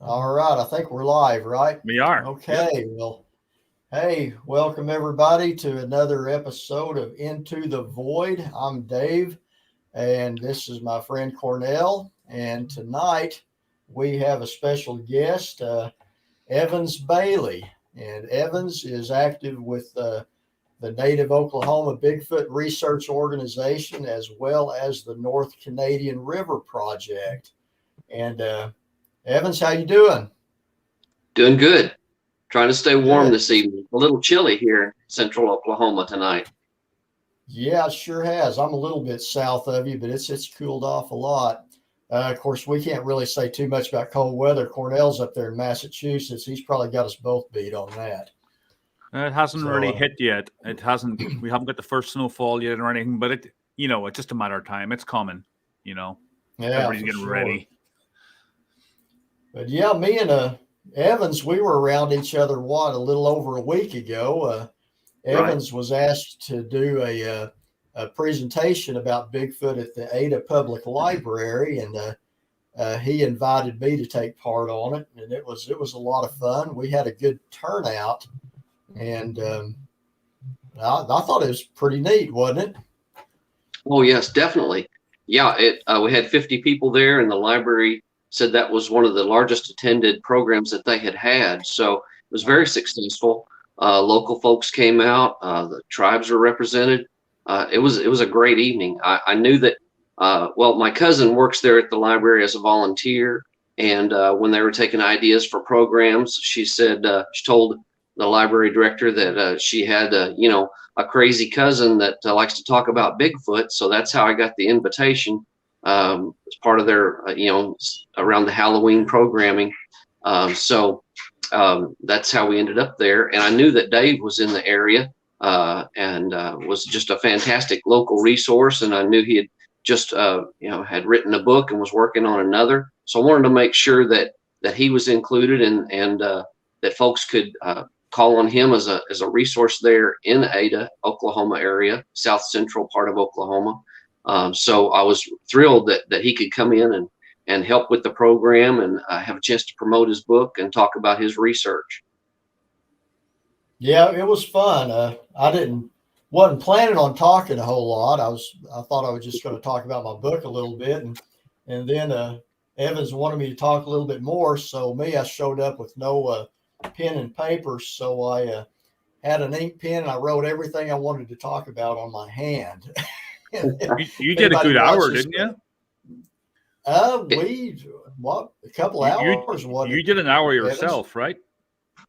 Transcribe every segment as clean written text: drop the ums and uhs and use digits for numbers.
All right, I think we're live, right? We are. Yep. Okay, well, hey, welcome everybody to another episode of Into the Void. I'm Dave, and this is my friend Cornell. And tonight we have a special guest, Evans Bailey. And Evans is active with the Native Oklahoma Bigfoot Research Organization as well as the North Canadian River Project. And Evans, how you doing? Doing good. Trying to stay warm Good. this evening. A little chilly here in central Oklahoma tonight. Yeah, it sure has. I'm a little bit south of you, but it's cooled off a lot. Of course, we can't really say too much about cold weather. Cornell's up there in Massachusetts. He's probably got us both beat on that. It hasn't really hit yet. It hasn't. We haven't got the first snowfall yet or anything, but it's just a matter of time. It's coming. Yeah, everybody's getting ready. But yeah, me and Evans, we were around each other, a little over a week ago. Evans was asked to do a presentation about Bigfoot at the Ada Public Library, and he invited me to take part on it, and it was a lot of fun. We had a good turnout, and I thought it was pretty neat, wasn't it? Oh yes, definitely. Yeah, we had 50 people there, and the library said that was one of the largest attended programs that they had. So it was very successful. Local folks came out. The tribes were represented. It was a great evening. I knew that. My cousin works there at the library as a volunteer, and when they were taking ideas for programs, she told the library director that she had a crazy cousin that likes to talk about Bigfoot. So that's how I got the invitation. As part of their, around the Halloween programming. So that's how we ended up there. And I knew that Dave was in the area and was just a fantastic local resource. And I knew he had just, had written a book and was working on another. So I wanted to make sure that he was included and that folks could call on him as a resource there in the Ada, Oklahoma area, south central part of Oklahoma. So I was thrilled that he could come in and help with the program and have a chance to promote his book and talk about his research. Yeah, it was fun. I wasn't planning on talking a whole lot. I thought I was just going to talk about my book a little bit, and then Evans wanted me to talk a little bit more. So I showed up with no pen and paper. So I had an ink pen and I wrote everything I wanted to talk about on my hand. You did a good hour, didn't you? A couple hours. You did an hour yourself, right?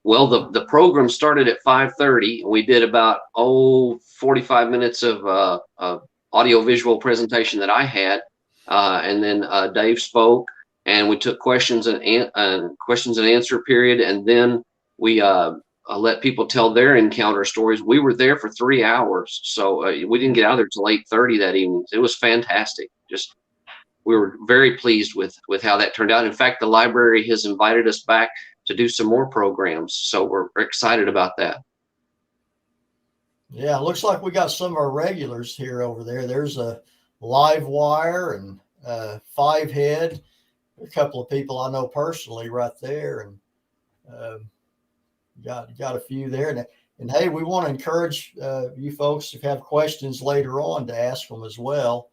Well, the program started at 5:30, and we did about 45 minutes of audio visual presentation that I had, and then Dave spoke, and we took questions and answer period, and then we let people tell their encounter stories. We were there for 3 hours, so we didn't get out of there till 8:30 that evening. It was fantastic. We were very pleased with how that turned out. In fact, the library has invited us back to do some more programs, so we're excited about that. Yeah, it looks like we got some of our regulars here over there. There's a Live Wire and Five Head, a couple of people I know personally right there, and got a few there. And hey, we want to encourage you folks, if you have questions later on, to ask them as well.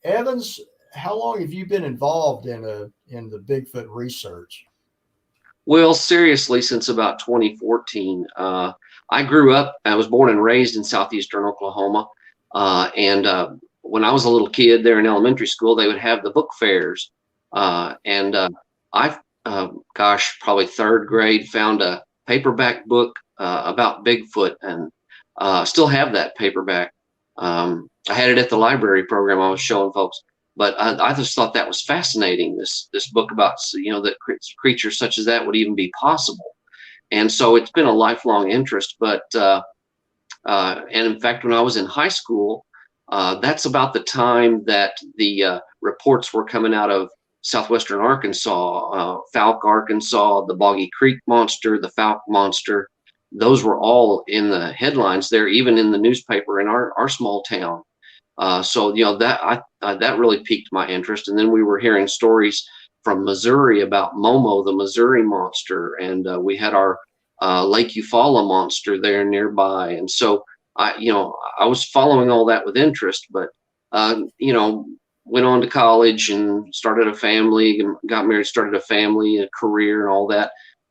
Evans, how long have you been involved in the Bigfoot research? Well, seriously, since about 2014. I grew up, I was born and raised in southeastern Oklahoma. And when I was a little kid there in elementary school, they would have the book fairs. And I, probably third grade, found a paperback book about Bigfoot, and still have that paperback. I had it at the library program I was showing folks. But I just thought that was fascinating. This book about that creatures such as that would even be possible, and so it's been a lifelong interest. But and in fact, when I was in high school, that's about the time that the reports were coming out of southwestern Arkansas, Fouke, Arkansas, the Boggy Creek monster, the Fouke monster. Those were all in the headlines there, even in the newspaper in our small town. So that really piqued my interest. And then we were hearing stories from Missouri about Momo, the Missouri monster, and we had our Lake Eufaula monster there nearby, and so I was following all that with interest, but went on to college and started a family, and got married, started a family, a career, and all that,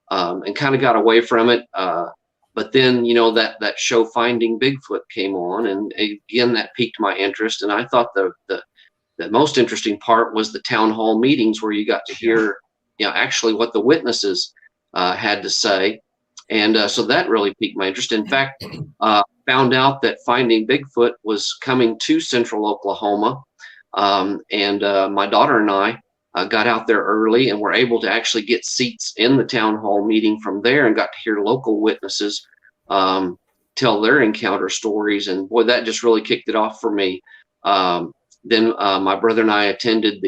and kind of got away from it. But then, that show Finding Bigfoot came on, and again, that piqued my interest. And I thought the most interesting part was the town hall meetings, where you got to hear, actually what the witnesses had to say. And so that really piqued my interest. In fact, found out that Finding Bigfoot was coming to Central Oklahoma. And my daughter and I got out there early and were able to actually get seats in the town hall meeting from there, and got to hear local witnesses tell their encounter stories. And boy, that just really kicked it off for me. Then my brother and I attended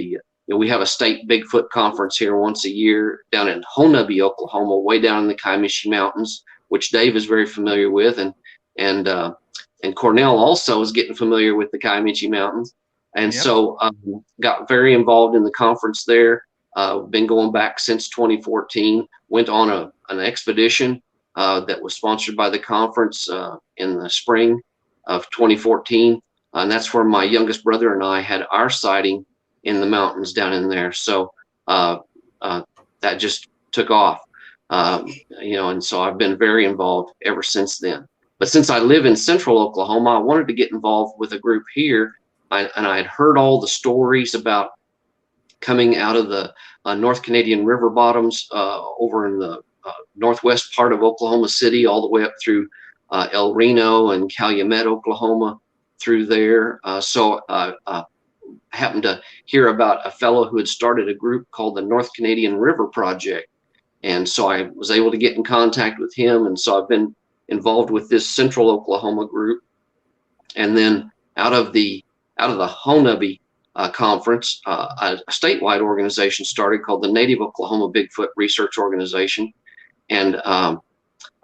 we have a state Bigfoot conference here once a year down in Honobbe, Oklahoma, way down in the Kiamichi Mountains, which Dave is very familiar with. And Cornell also is getting familiar with the Kiamichi Mountains. And Yep. So got very involved in the conference there. Been going back since 2014. Went on an expedition that was sponsored by the conference in the spring of 2014. And that's where my youngest brother and I had our sighting in the mountains down in there. So that just took off, and so I've been very involved ever since then. But since I live in Central Oklahoma, I wanted to get involved with a group here. And I had heard all the stories about coming out of the North Canadian river bottoms over in the northwest part of Oklahoma City, all the way up through El Reno and Calumet, Oklahoma, through there. So happened to hear about a fellow who had started a group called the North Canadian River Project. And so I was able to get in contact with him. And so I've been involved with this Central Oklahoma group. And then out of the Honobbe conference, a statewide organization started called the Native Oklahoma Bigfoot Research Organization. And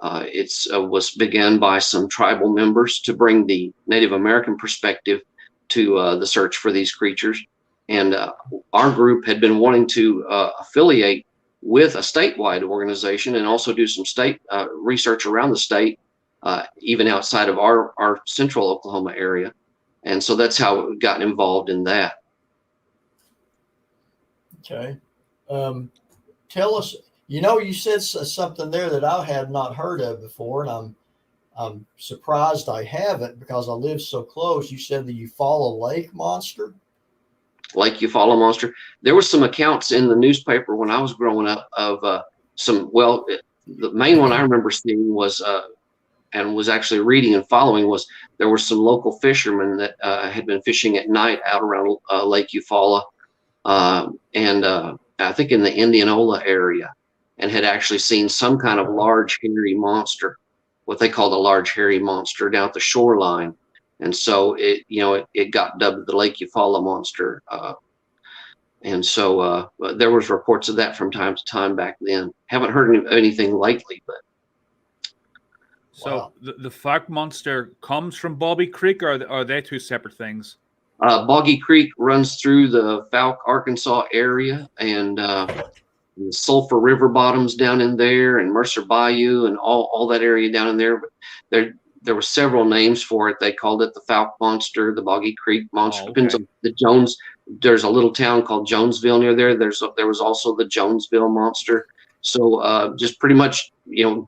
it was began by some tribal members to bring the Native American perspective to the search for these creatures. And our group had been wanting to affiliate with a statewide organization and also do some state research around the state, even outside of our Central Oklahoma area. And so that's how we got involved in that. Okay. Tell us, you said something there that I had not heard of before, and I'm surprised I haven't, because I live so close. You said the Eufaula Lake monster? Lake Eufaula monster. There were some accounts in the newspaper when I was growing up of the main one I remember seeing was, and was actually reading and following, was there were some local fishermen that had been fishing at night out around Lake Eufaula, and I think in the Indianola area, and had actually seen some kind of large hairy monster, what they called a large hairy monster, down at the shoreline. And so it got dubbed the Lake Eufaula monster. And so there was reports of that from time to time back then. Haven't heard anything lately, but. So Wow. the Fouke monster comes from Bobby Creek, or are they two separate things? Boggy Creek runs through the Fouke, Arkansas area, and the Sulphur River bottoms down in there, and Mercer Bayou, and all that area down in there. But there were several names for it. They called it the Fouke monster, the Boggy Creek monster. Oh, okay. Depends on the Jones. There's a little town called Jonesville near there. There was also the Jonesville monster. So just pretty much,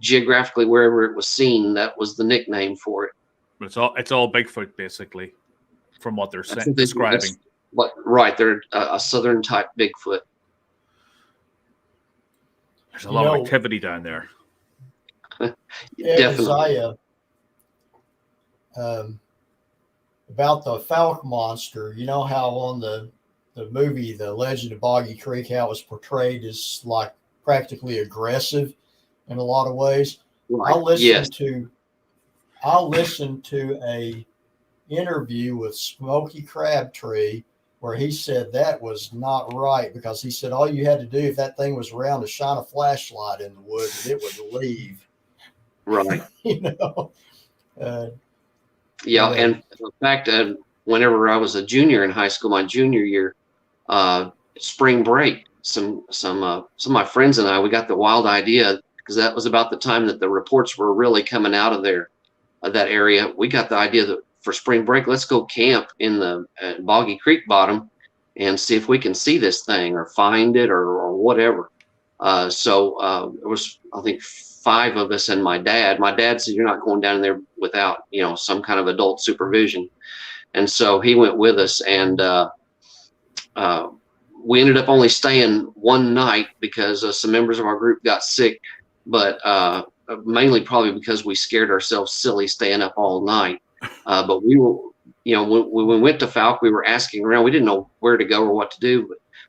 geographically wherever it was seen, that was the nickname for it. But it's all Bigfoot, basically, from what they're describing. Right, they're a southern type Bigfoot. There's a lot of activity down there. Definitely. About the Fouke monster, how on the movie The Legend of Boggy Creek, how it was portrayed as like practically aggressive in a lot of ways. Right. I'll listen to a interview with Smokey Crabtree where he said that was not right, because he said all you had to do if that thing was around is shine a flashlight in the woods and it would leave. Right. Yeah. And in fact, whenever I was a junior in high school, my junior year, spring break, some of my friends and I, we got the wild idea, because that was about the time that the reports were really coming out of there, that area. We got the idea that for spring break, let's go camp in the Boggy Creek bottom and see if we can see this thing or find it or whatever. So it was, I think, 5 of us and my dad. My dad said, "You're not going down there without, you know, some kind of adult supervision." And so he went with us, and we ended up only staying one night because some members of our group got sick, but mainly probably because we scared ourselves silly staying up all night. But we were, you know, when we went to Falk, we were asking around. We didn't know where to go or what to do.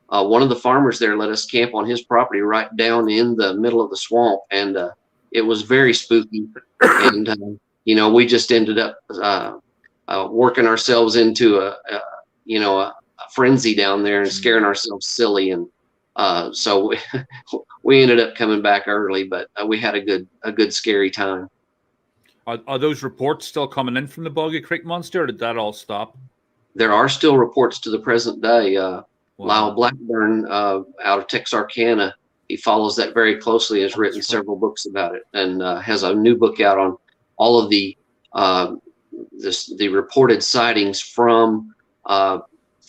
But one of the farmers there let us camp on his property right down in the middle of the swamp, and it was very spooky. And you know, we just ended up working ourselves into a frenzy down there and scaring ourselves silly. And so we ended up coming back early, but we had a good scary time. Are those reports still coming in from the Boggy Creek Monster, or did that all stop? There are still reports to the present day. Wow. Lyle Blackburn out of Texarkana, he follows that very closely, has written several books about it, and has a new book out on all of the reported sightings from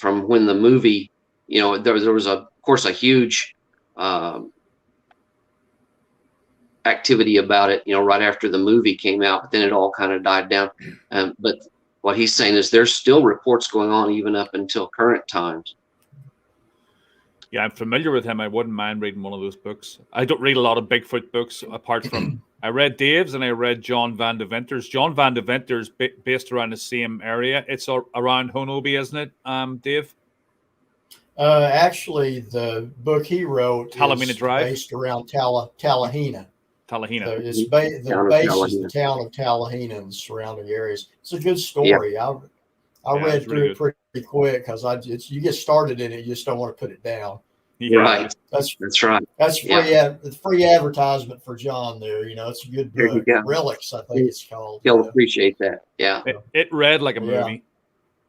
when the movie, you know, there was of course a huge activity about it, you know, right after the movie came out, but then it all kind of died down. But what he's saying is there's still reports going on even up until current times. Yeah, I'm familiar with him. I wouldn't mind reading one of those books. I don't read a lot of Bigfoot books apart from I read Dave's and I read John Van de Venter's. John Van de Venter's based around the same area. It's around Honobi, isn't it, Dave? Actually, the book he wrote is Drive? based around Tallahena. Tallahena. So it's the base is the town of Tallahena and the surrounding areas. It's a good story. Yeah. I read through it pretty quick because you get started in it, you just don't want to put it down. Yeah. Right. That's right. That's free advertisement for John there. You know, it's a good book. Relics, I think it's called. He'll appreciate that. Yeah. It read like a movie.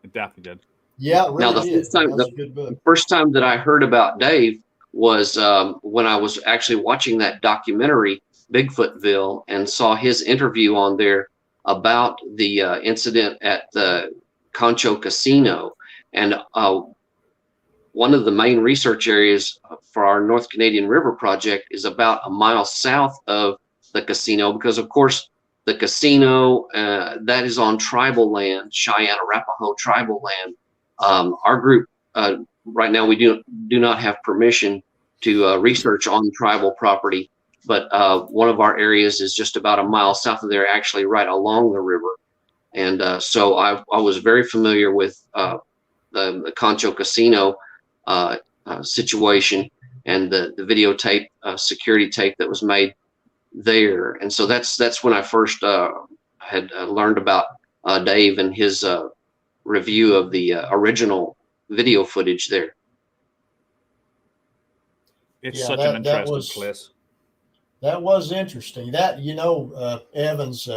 It definitely did. Yeah, it really now the first time that I heard about Dave was when I was actually watching that documentary Bigfootville and saw his interview on there about the incident at the Concho Casino. And one of the main research areas for our North Canadian River project is about a mile south of the casino, because of course the casino that is on tribal land, Cheyenne Arapaho tribal land. Our group right now, we do not have permission to research on tribal property, but one of our areas is just about a mile south of there, actually right along the river. And so I was very familiar with the Concho Casino situation and the videotape security tape that was made there. And so that's when I first had learned about Dave and his review of the original video footage there. It's such an interesting place. That was interesting. That, you know, Evans,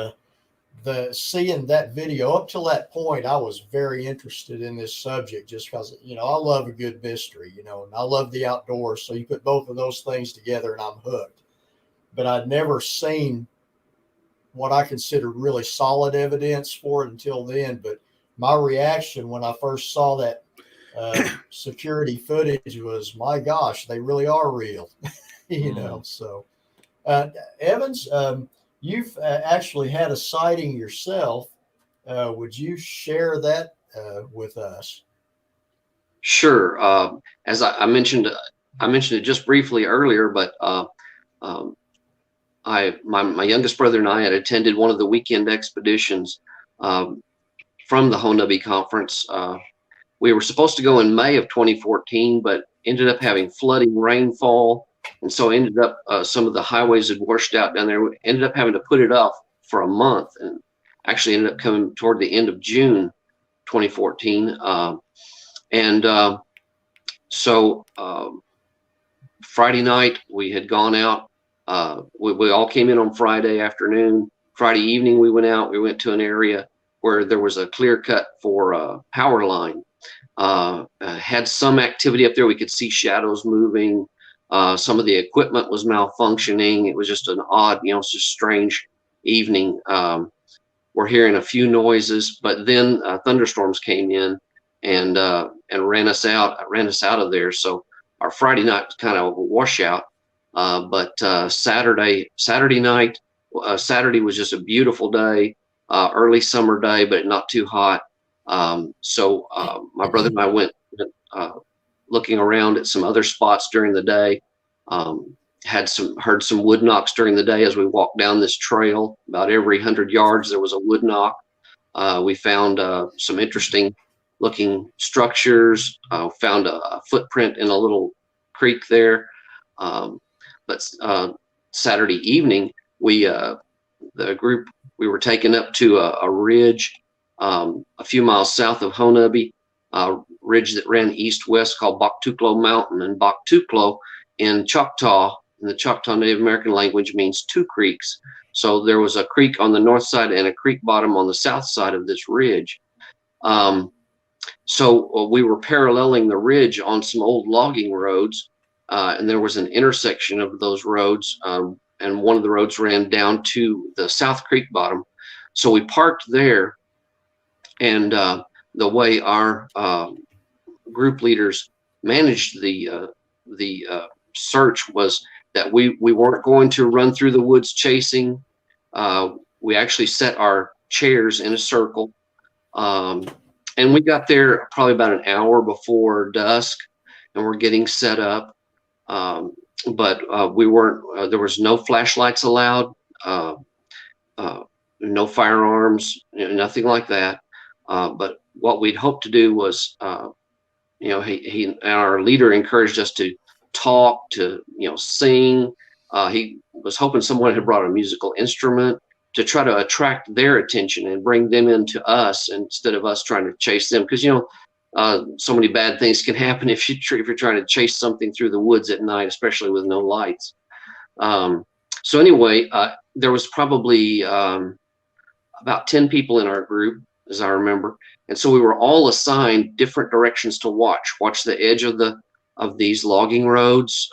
seeing that video up till that point, I was very interested in this subject just because, you know, I love a good mystery, you know, and I love the outdoors. So you put both of those things together and I'm hooked. But I'd never seen what I considered really solid evidence for it until then. But my reaction when I first saw that security footage was, my gosh, they really are real, you know. So, Evans, you've actually had a sighting yourself. Would you share that with us? Sure. As I mentioned it just briefly earlier, but my youngest brother and I had attended one of the weekend expeditions from the Honobi conference. We were supposed to go in May of 2014, but ended up having flooding rainfall. And so ended up some of the highways had washed out down there. We ended up having to put it off for a month, and actually ended up coming toward the end of June 2014. So Friday night we had gone out. We all came in on Friday afternoon. Friday evening we went out. We went to an area where there was a clear cut for power line. Had some activity up there. We could see shadows moving. Some of the equipment was malfunctioning. It was just an odd, it's just strange evening. We're hearing a few noises, but then thunderstorms came in and ran us out of there. So our Friday night was kind of a washout. But Saturday night, Saturday was just a beautiful day, early summer day, but not too hot. So my brother and I went looking around at some other spots during the day. Heard some wood knocks during the day as we walked down this trail. About every 100 yards there was a wood knock. We found some interesting looking structures. Found a footprint in a little creek there. But Saturday evening, the group, we were taken up to a ridge a few miles south of Honabi, a ridge that ran east-west called Boktuklo Mountain. And Boktuklo in Choctaw, in the Choctaw Native American language, means two creeks. So there was a creek on the north side and a creek bottom on the south side of this ridge. So we were paralleling the ridge on some old logging roads, and there was an intersection of those roads, and one of the roads ran down to the South Creek bottom. So we parked there, and the way our group leaders managed the search was that we weren't going to run through the woods chasing. We actually set our chairs in a circle, and we got there probably about an hour before dusk, and we're getting set up. But we weren't. There was no flashlights allowed, no firearms, nothing like that. But what we'd hoped to do was, he our leader encouraged us to talk, to sing. He was hoping someone had brought a musical instrument to try to attract their attention and bring them into us instead of us trying to chase them, because so many bad things can happen if you're trying to chase something through the woods at night, especially with no lights. So anyway, there was probably about 10 people in our group, as I remember, and so we were all assigned different directions to watch the edge of these logging roads,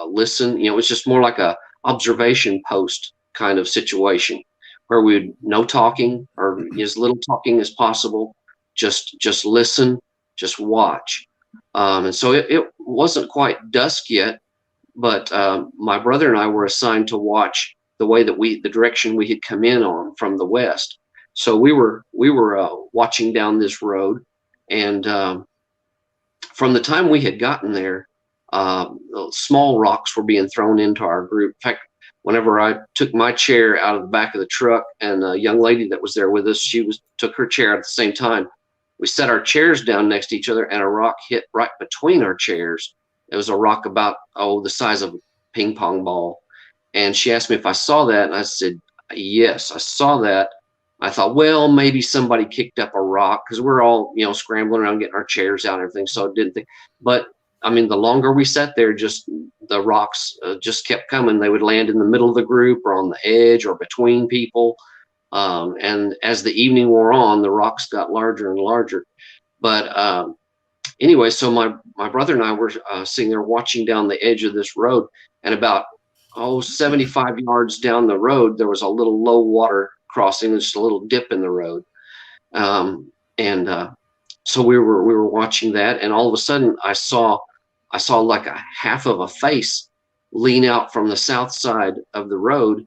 listen. It was just more like a observation post kind of situation, where we'd no talking or as little talking as possible, just listen, just watch. And so it wasn't quite dusk yet, but my brother and I were assigned to watch the way that the direction we had come in on from the west. So we were watching down this road, and from the time we had gotten there, small rocks were being thrown into our group. In fact, whenever I took my chair out of the back of the truck, and a young lady that was there with us, took her chair at the same time. We set our chairs down next to each other, and a rock hit right between our chairs. It was a rock about the size of a ping pong ball. And she asked me if I saw that, and I said, yes, I saw that. I thought, well, maybe somebody kicked up a rock, because we're all, scrambling around getting our chairs out and everything. So I didn't think, but I mean, the longer we sat there, just the rocks just kept coming. They would land in the middle of the group or on the edge or between people. And as the evening wore on, the rocks got larger and larger. But anyway, so my brother and I were sitting there watching down the edge of this road, and about 75 yards down the road, there was a little low water crossing, just a little dip in the road. So we were watching that, and all of a sudden I saw like a half of a face lean out from the south side of the road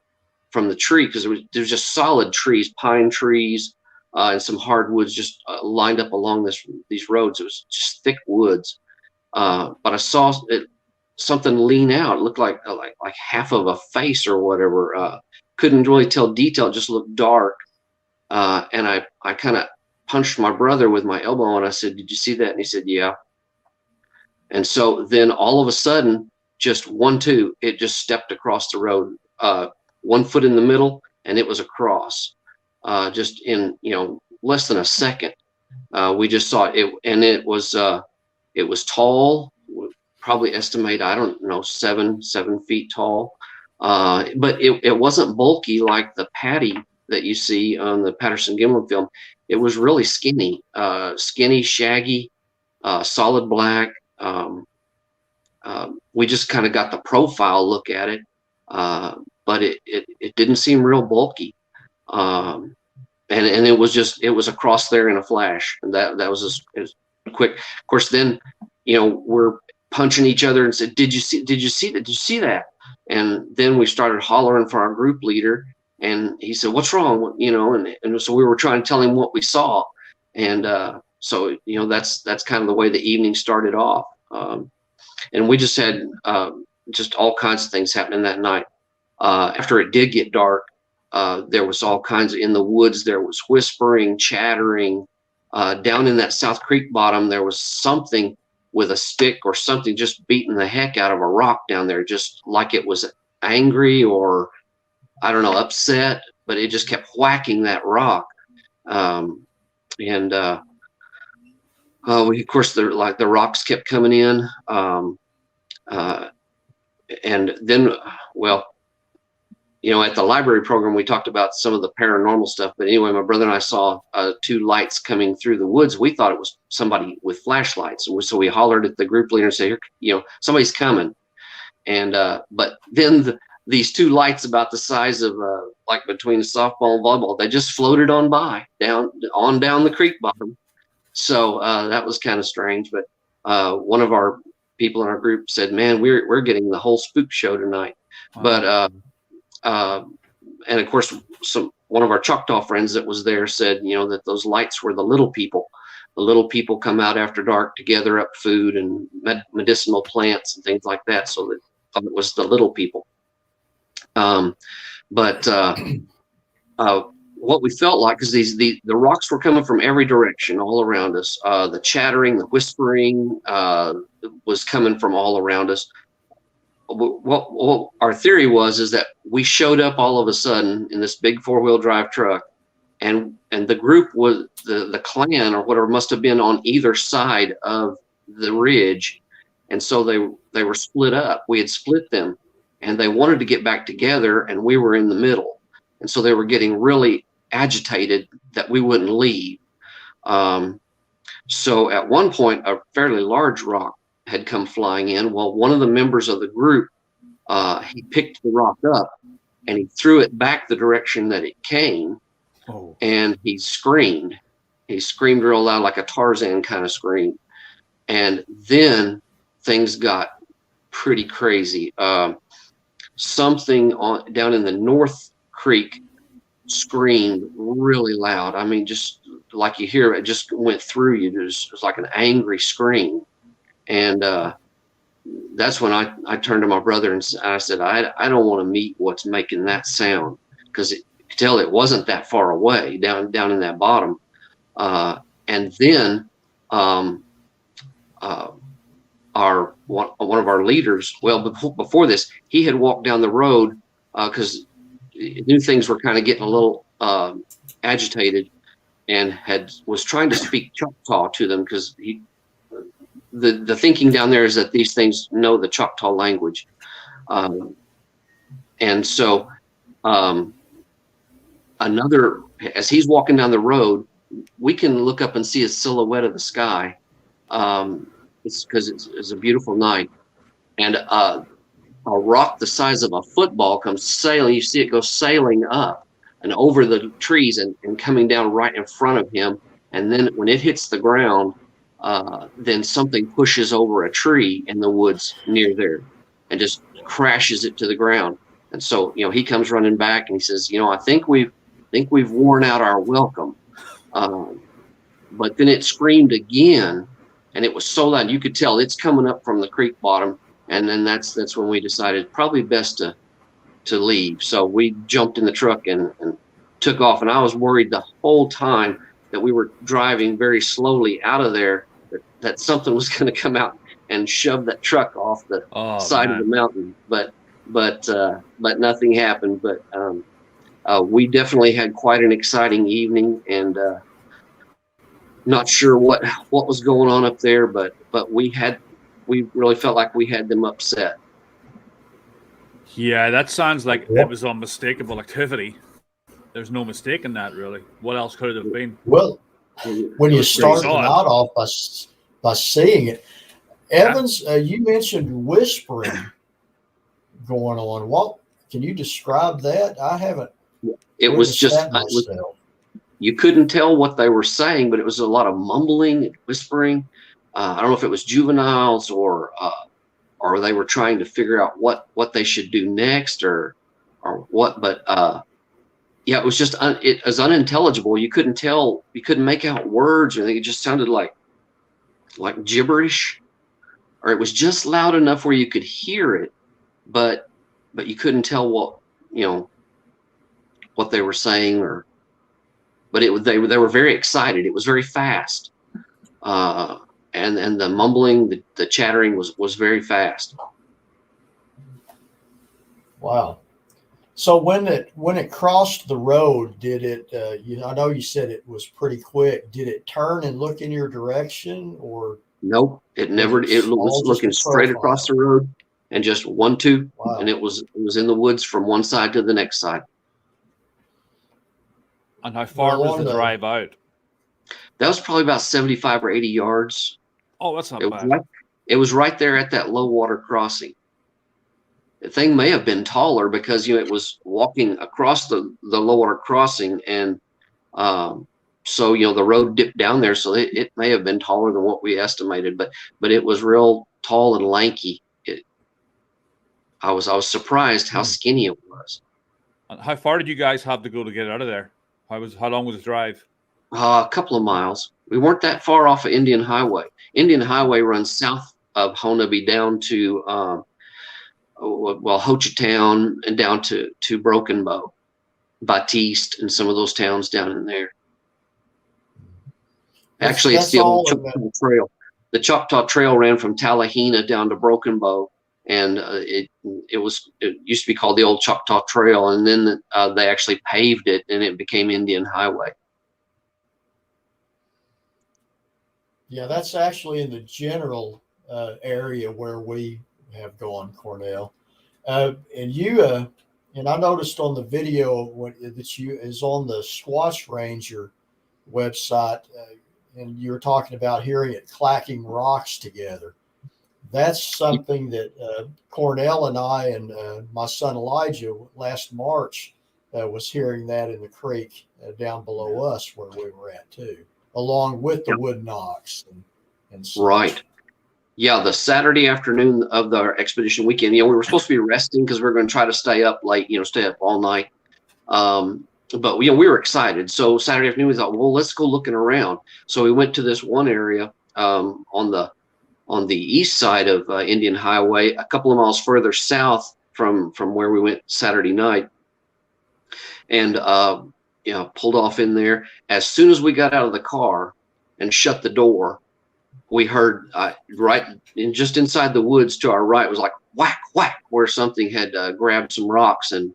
from the tree, because there's just solid trees, pine trees, and some hardwoods just lined up along these roads. It was just thick woods. But I saw something lean out. It looked like half of a face or whatever. Couldn't really tell detail. It just looked dark. And I kind of punched my brother with my elbow, and I said, "Did you see that?" And he said, "Yeah." And so then all of a sudden, just 1-2, it just stepped across the road, 1 foot in the middle, and it was across, just in less than a second. We just saw it, and it was tall. Probably estimate, I don't know, 7 feet tall, but it wasn't bulky like the Patty that you see on the Patterson-Gimlin film. It was really skinny, shaggy, solid black. we just kind of got the profile look at it, but it didn't seem real bulky. And it was across there in a flash, and that was as quick. Of course, then we're punching each other and said, "Did you see that? Did you see that?" And then we started hollering for our group leader, and he said, "What's wrong?" And so we were trying to tell him what we saw, and so that's kind of the way the evening started off. And we just had just all kinds of things happening that night. After it did get dark, there was all kinds in the woods. There was whispering, chattering. Down in that South Creek bottom, there was something with a stick or something just beating the heck out of a rock down there, just like it was angry or, I don't know, upset, but it just kept whacking that rock. Of course, the rocks kept coming in. And then, well, at the library program, we talked about some of the paranormal stuff. But anyway, my brother and I saw 2 lights coming through the woods. We thought it was somebody with flashlights. So we hollered at the group leader and said, somebody's coming. And but then these 2 lights about the size of like between a softball and volleyball, they just floated on by down the creek bottom. So that was kind of strange. But one of our people in our group said, "Man, we're getting the whole spook show tonight." Wow. But and of course, one of our Choctaw friends that was there said, that those lights were the little people. The little people come out after dark to gather up food and medicinal plants and things like that. So that it was the little people. What we felt like is the rocks were coming from every direction, all around us. The chattering, the whispering was coming from all around us. What our theory is that we showed up all of a sudden in this big 4-wheel drive truck, and the group was the clan or whatever must have been on either side of the ridge, and so they were split up. We had split them, and they wanted to get back together, and we were in the middle, and so they were getting really agitated that we wouldn't leave. So at one point, a fairly large rock had come flying in. Well, one of the members of the group, he picked the rock up and he threw it back the direction that it came. Oh. And he screamed real loud, like a Tarzan kind of scream. And then things got pretty crazy. Something down in the North Creek screamed really loud. I mean, just like you hear it just went through you. It was like an angry scream. And that's when I turned to my brother and I said, I don't want to meet what's making that sound, because you could tell it wasn't that far away down in that bottom. And then one of our leaders, well, before this, he had walked down the road because he knew things were kind of getting a little agitated, and was trying to speak Choctaw to them, because the thinking down there is that these things know the Choctaw language. And so as he's walking down the road, we can look up and see a silhouette of the sky. It's because it's a beautiful night. And a rock the size of a football comes sailing. You see it go sailing up and over the trees and coming down right in front of him. And then when it hits the ground, then something pushes over a tree in the woods near there and just crashes it to the ground. And so, he comes running back and he says, I think we've worn out our welcome. But then it screamed again, and it was so loud you could tell it's coming up from the creek bottom. And then that's when we decided probably best to leave. So we jumped in the truck and took off. And I was worried the whole time that we were driving very slowly out of there, that something was going to come out and shove that truck off the side of the mountain. But nothing happened. But we definitely had quite an exciting evening, and not sure what was going on up there, but we really felt like we had them upset. Yeah, that sounds like it was unmistakable activity. There's no mistaking that, really. What else could it have been? Well, when you started out off by seeing it, Evans, you mentioned whispering going on. What can you describe that? I haven't. It was just myself. You couldn't tell what they were saying, but it was a lot of mumbling and whispering. I don't know if it was juveniles or they were trying to figure out what they should do next or what. But yeah, it was just it was unintelligible. You couldn't tell. You couldn't make out words or anything. It just sounded like gibberish, or it was just loud enough where you could hear it, but you couldn't tell what they were saying or. But they were very excited. It was very fast, and the mumbling, the chattering was very fast. Wow. So when it crossed the road, did it? I know you said it was pretty quick. Did it turn and look in your direction, or? Nope, it never. It was looking straight across the road and just 1-2, wow. And it was in the woods from one side to the next side. And how far was the drive out? That was probably about 75 or 80 yards. Oh, that's not bad. It was right there at that low water crossing. The thing may have been taller because it was walking across the low water crossing, and so the road dipped down there, so it may have been taller than what we estimated, but it was real tall and lanky. I was surprised how skinny it was. And how far did you guys have to go to get out of there? How long was the drive? A couple of miles. We weren't that far off of Indian Highway. Indian Highway runs south of Honaby down to Hochatown and down to Broken Bow, Batiste, and some of those towns down in there. Actually, it's the old Choctaw Trail. The Choctaw Trail ran from Tallahena down to Broken Bow, and it used to be called the old Choctaw Trail, and then they actually paved it, and it became Indian Highway. Yeah, that's actually in the general area where we have gone, Cornell. And you and I noticed on the video that you is on the Squash Ranger website, and you were talking about hearing it clacking rocks together. That's something that Cornell and I and my son Elijah last March was hearing that in the creek down below us where we were at too, along with the wood knocks and such. Right. Yeah, the Saturday afternoon of the expedition weekend, we were supposed to be resting because we were going to try to stay up late, stay up all night. But we were excited. So Saturday afternoon, we thought, well, let's go looking around. So we went to this one area on the east side of Indian Highway, a couple of miles further south from where we went Saturday night, and pulled off in there. As soon as we got out of the car and shut the door, we heard just inside the woods to our right, it was like whack, whack, where something had grabbed some rocks and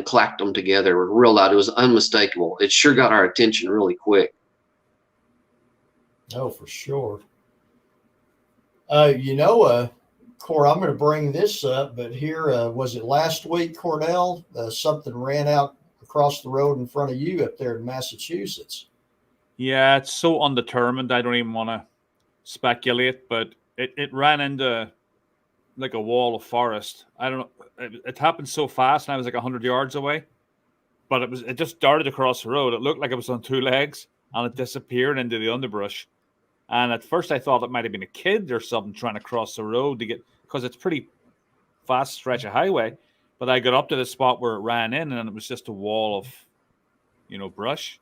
clacked them together. It was real loud. It was unmistakable. It sure got our attention really quick. Oh, for sure. Cor, I'm going to bring this up, but here, was it last week, Cornell? Something ran out across the road in front of you up there in Massachusetts. Yeah, it's so undetermined. I don't even want to speculate, but it ran into like a wall of forest. I don't know. It happened so fast, and I was like 100 yards away. But it just darted across the road. It looked like it was on two legs, and it disappeared into the underbrush. And at first I thought it might have been a kid or something trying to cross the road because it's pretty fast stretch of highway. But I got up to the spot where it ran in, and it was just a wall of, brush.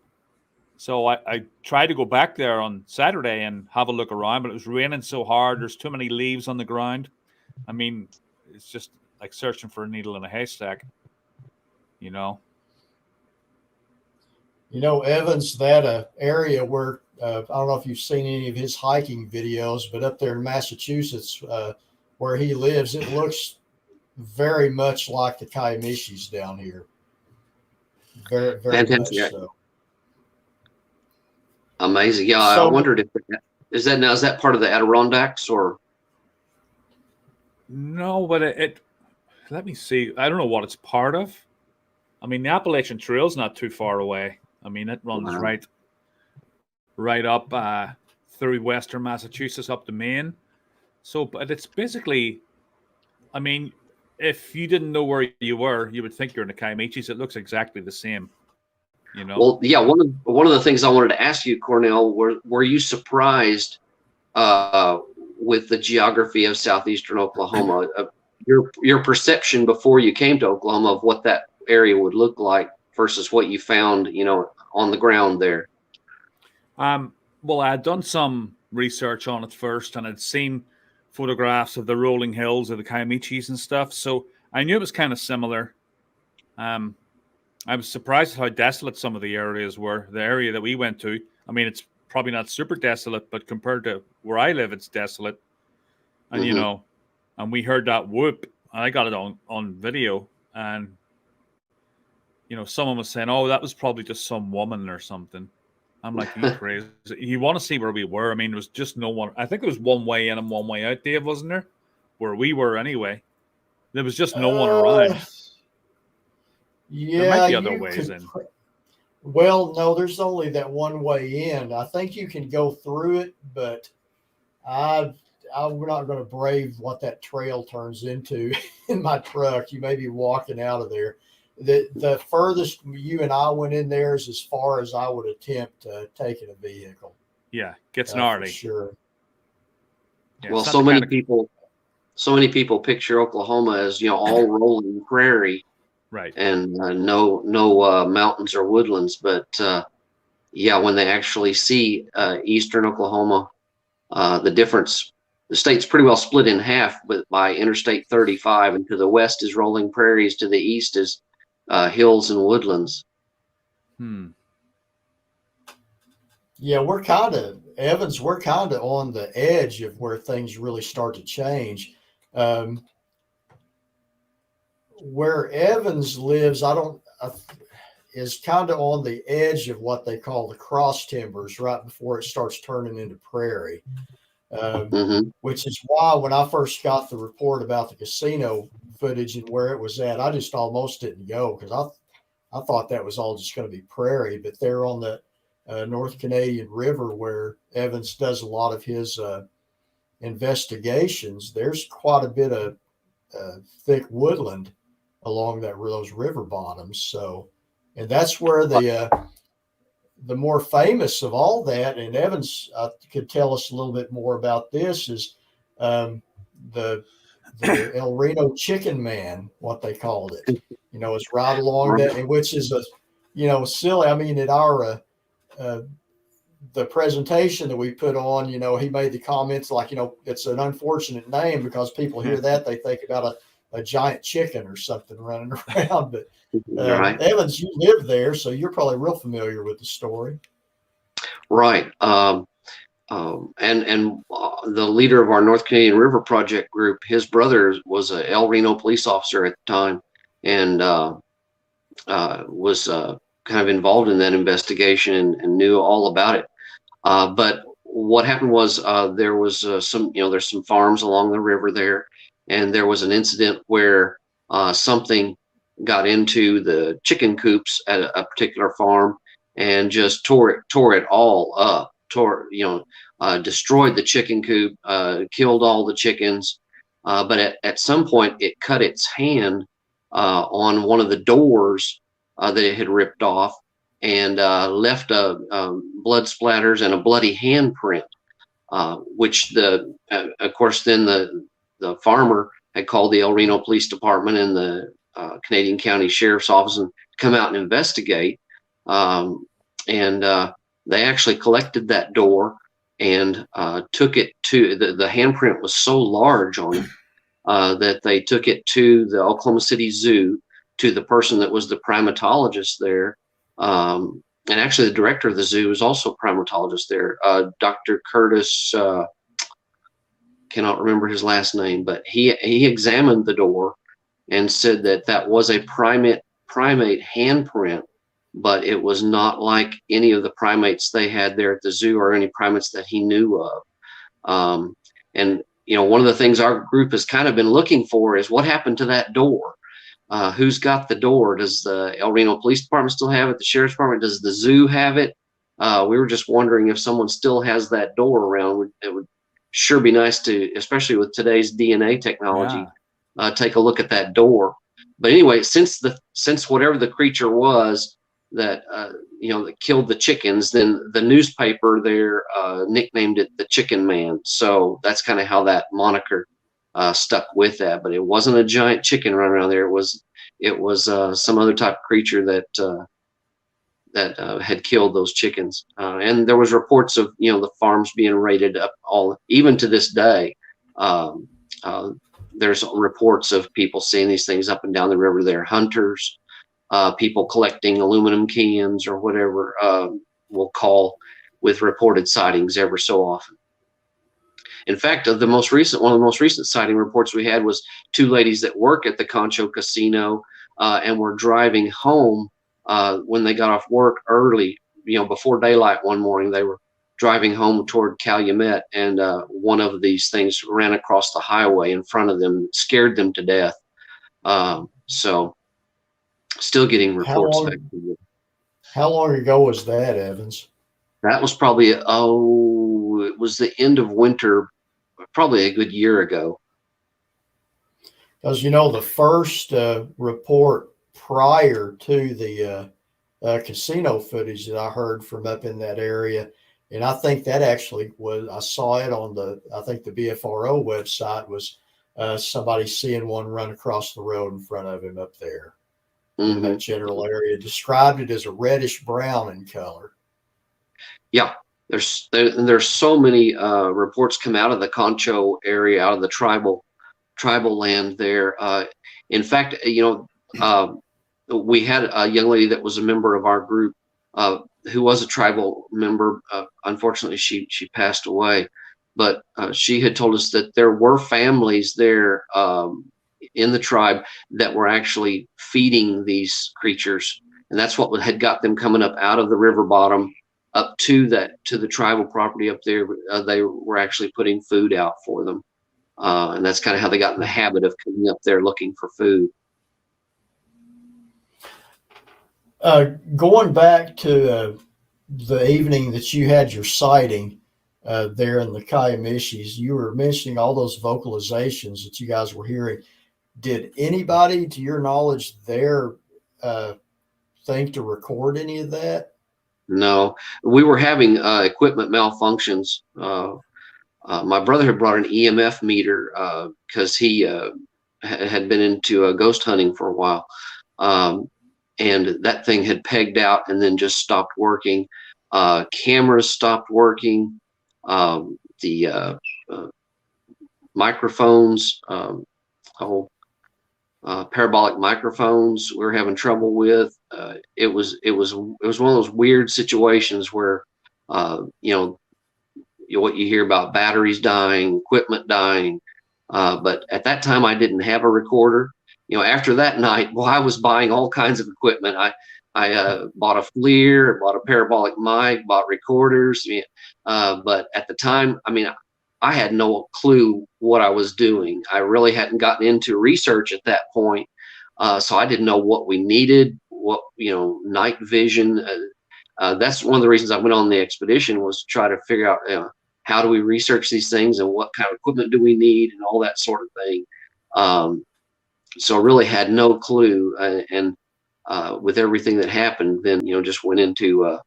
So I tried to go back there on Saturday and have a look around, but it was raining so hard. There's too many leaves on the ground. I mean, it's just like searching for a needle in a haystack, Evans, that area where I don't know if you've seen any of his hiking videos, but up there in Massachusetts, where he lives, it looks very much like the Kiamichis down here. Very, very much so. Amazing. Yeah, I wondered if is that part of the Adirondacks or? No, but let me see. I don't know what it's part of. I mean, the Appalachian Trail's not too far away. I mean, it runs right up through western Massachusetts up to Maine. So, but it's basically, I mean, if you didn't know where you were, you would think you're in the Kiamichis. It looks exactly the same, you know? Well, yeah, one of the things I wanted to ask you, Cornell, were you surprised with the geography of southeastern Oklahoma? Your perception before you came to Oklahoma of what that area would look like versus what you found, on the ground there. Well, I had done some research on it first, and I'd seen photographs of the rolling hills of the Kiamichis and stuff, so I knew it was kind of similar. I was surprised at how desolate some of the areas were. The area that we went to, I mean, it's probably not super desolate, but compared to where I live, it's desolate. And and we heard that whoop, and I got it on video, and someone was saying, "Oh, that was probably just some woman or something." I'm like, "You crazy? You want to see where we were?" I mean, there was just no one. I think there was one way in and one way out, Dave, wasn't there? Where we were anyway. There was just no one around. Yeah, there might be other ways in. Well, no, there's only that one way in. I think you can go through it, but I'm not going to brave what that trail turns into in my truck. You may be walking out of there. The furthest you and I went in there is as far as I would attempt taking a vehicle. Yeah, gets gnarly. Sure. Yeah, well, so many people picture Oklahoma as all rolling prairie, right? And no mountains or woodlands. But when they actually see eastern Oklahoma, the difference. The state's pretty well split in half, but by Interstate 35, and to the west is rolling prairies, to the east is hills and woodlands. Yeah, we're kind of on the edge of where things really start to change. Where Evans lives, is kind of on the edge of what they call the cross timbers, right before it starts turning into prairie. Which is why when I first got the report about the casino footage and where it was at, I just almost didn't go because I thought that was all just going to be prairie. But they're on the North Canadian River where Evans does a lot of his investigations. There's quite a bit of thick woodland along those river bottoms. So, and that's where the more famous of all that, and Evans could tell us a little bit more about this, is the El Reno Chicken Man, what they called it. It's right along that, which is silly. I mean, at our the presentation that we put on, he made the comments like, it's an unfortunate name because people hear that, they think about a giant chicken or something running around. But right. Evans, you live there, so you're probably real familiar with the story. Right. And the leader of our North Canadian River Project group, his brother was a El Reno police officer at the time, and was kind of involved in that investigation and knew all about it. But what happened was there was there's some farms along the river there, and there was an incident where something got into the chicken coops at a particular farm and just tore it all up, destroyed the chicken coop, killed all the chickens. But at some point it cut its hand on one of the doors that it had ripped off, and left blood splatters and a bloody handprint, which of course then the farmer had called the El Reno Police Department and the Canadian County Sheriff's Office and come out and investigate. And they actually collected that door and took it to the handprint was so large on it that they took it to the Oklahoma City Zoo, to the person that was the primatologist there. And actually the director of the zoo was also a primatologist there, Dr. Curtis, cannot remember his last name, but he examined the door and said that was a primate handprint, but it was not like any of the primates they had there at the zoo or any primates that he knew of. And one of the things our group has kind of been looking for is what happened to that door. Who's got the door? Does the El Reno Police Department still have it? The Sheriff's Department? Does the zoo have it? We were just wondering if someone still has that door around. It would sure be nice to, especially with today's DNA technology, take a look at that door. But anyway, since whatever the creature was that that killed the chickens, then the newspaper there nicknamed it the Chicken Man. So that's kind of how that moniker stuck with that. But it wasn't a giant chicken running around there. It was some other type of creature that had killed those chickens. And there was reports of the farms being raided up even to this day. There's reports of people seeing these things up and down the river there, hunters, people collecting aluminum cans or whatever we'll call, with reported sightings ever so often. In fact, one of the most recent sighting reports we had was two ladies that work at the Concho Casino and were driving home when they got off work early, before daylight one morning. They were driving home toward Calumet, and one of these things ran across the highway in front of them, scared them to death. So still getting reports. How long ago was that, Evans? That was probably, it was the end of winter, probably a good year ago. Because, the first report prior to the casino footage that I heard from up in that area, and I think that actually I saw it on the BFRO website, was somebody seeing one run across the road in front of him up there. In that general area, described it as a reddish brown in color. Yeah, there's so many reports come out of the Concho area, out of the tribal land there. In fact, we had a young lady that was a member of our group who was a tribal member. Unfortunately, she passed away, but she had told us that there were families there in the tribe that were actually feeding these creatures, and that's what had got them coming up out of the river bottom up to the tribal property up there. They were actually putting food out for them, and that's kind of how they got in the habit of coming up there looking for food. Going back to the evening that you had your sighting there in the Kiamichis, you were mentioning all those vocalizations that you guys were hearing. Did anybody, to your knowledge, there think to record any of that? No, we were having equipment malfunctions. My brother had brought an EMF meter because he had been into ghost hunting for a while. And that thing had pegged out and then just stopped working. Cameras stopped working. The microphones, parabolic microphones, we were having trouble with. It was one of those weird situations where what you hear about batteries dying, equipment dying. But at that time, I didn't have a recorder. After that night, I was buying all kinds of equipment. I bought a FLIR, bought a parabolic mic, bought recorders. But at the time, I had no clue what I was doing. I really hadn't gotten into research at that point. So I didn't know what we needed, night vision. That's one of the reasons I went on the expedition, was to try to figure out, how do we research these things and what kind of equipment do we need and all that sort of thing. So I really had no clue. And with everything that happened, then, just went into a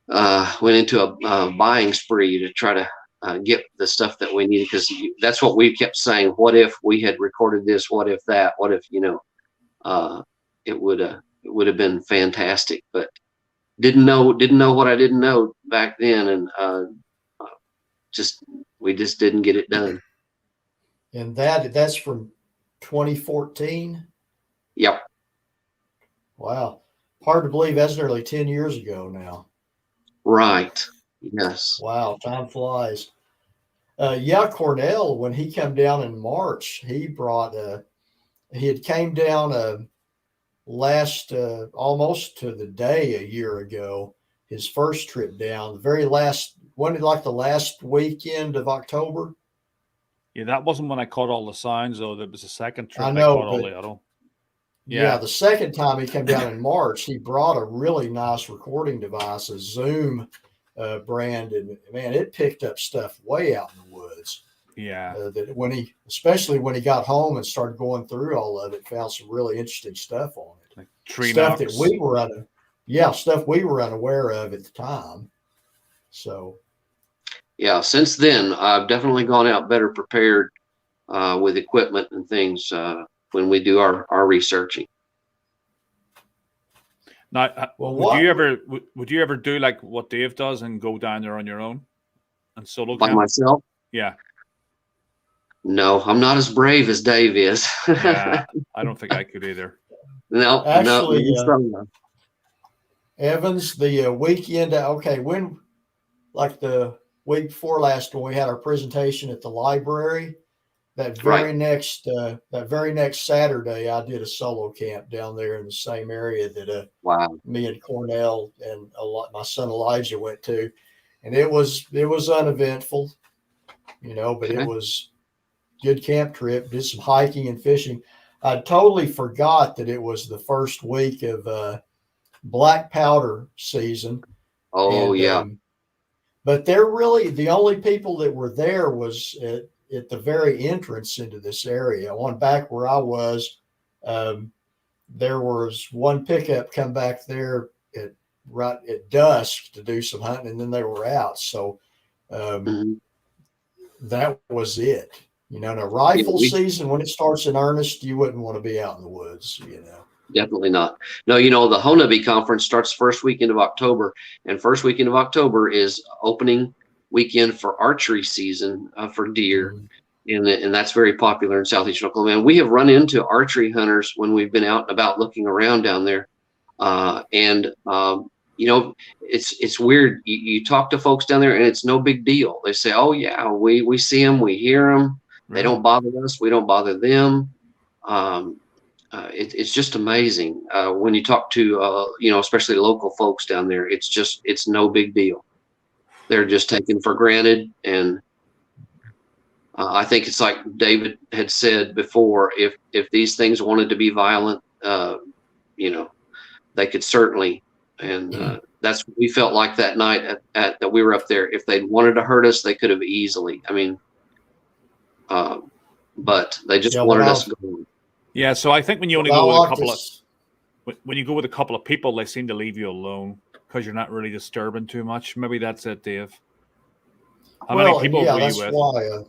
buying spree to try to get the stuff that we needed, because that's what we kept saying. What if we had recorded this? What if that? What if it would have been fantastic, but didn't know what I didn't know back then, and we just didn't get it done. And that's from 2014. Yep. Wow, hard to believe that's nearly 10 years ago now. Right. Yes. Wow, time flies. Cornell, when he came down in March, he brought he had came down last almost to the day a year ago, his first trip down, the very last, wasn't it like the last weekend of October? Yeah, that wasn't when I caught all the signs, though. That was the second trip I know, caught all the auto. Yeah, the second time he came down in March, he brought a really nice recording device, a Zoom brand, and man, it picked up stuff way out in the woods. Yeah. That especially when he got home and started going through all of it, found some really interesting stuff on it. Like tree stuff knocks. Stuff we were unaware of at the time. So, yeah, since then I've definitely gone out better prepared with equipment and things when we do our researching. Now, would you ever do like what Dave does and go down there on your own and solo by camp? myself? Yeah. No, I'm not as brave as Dave is. Yeah, I don't think I could either. No, actually, no. Evans, the weekend. Okay, like the week before last, when we had our presentation at the library, that very next Saturday, I did a solo camp down there in the same area that me and Cornell and my son Elijah went to, and it was uneventful, but it was good camp trip. Did some hiking and fishing. I totally forgot that it was the first week of black powder season. Oh, yeah. But they're really the only people that were there was at the very entrance into this area. On back where I was, there was one pickup come back there right at dusk to do some hunting, and then they were out. So that was it. In a rifle season, when it starts in earnest, you wouldn't want to be out in the woods, Definitely not. No, the Honaby conference starts first weekend of October, and first weekend of October is opening weekend for archery season for deer. And that's very popular in southeastern Oklahoma. And we have run into archery hunters when we've been out and about looking around down there. It's weird. You talk to folks down there and it's no big deal. They say, oh yeah, we see them, we hear them. They don't bother us. We don't bother them. It's just amazing when you talk to, especially local folks down there. It's no big deal. They're just taken for granted. And I think it's like David had said before, if these things wanted to be violent, they could certainly. And that's what we felt like that night that we were up there. If they'd wanted to hurt us, they could have easily. I mean, but they just wanted us going. Yeah, so I think when you only go with when you go with a couple of people, they seem to leave you alone because you're not really disturbing too much. Maybe that's it, Dave. How many people were you with? Why,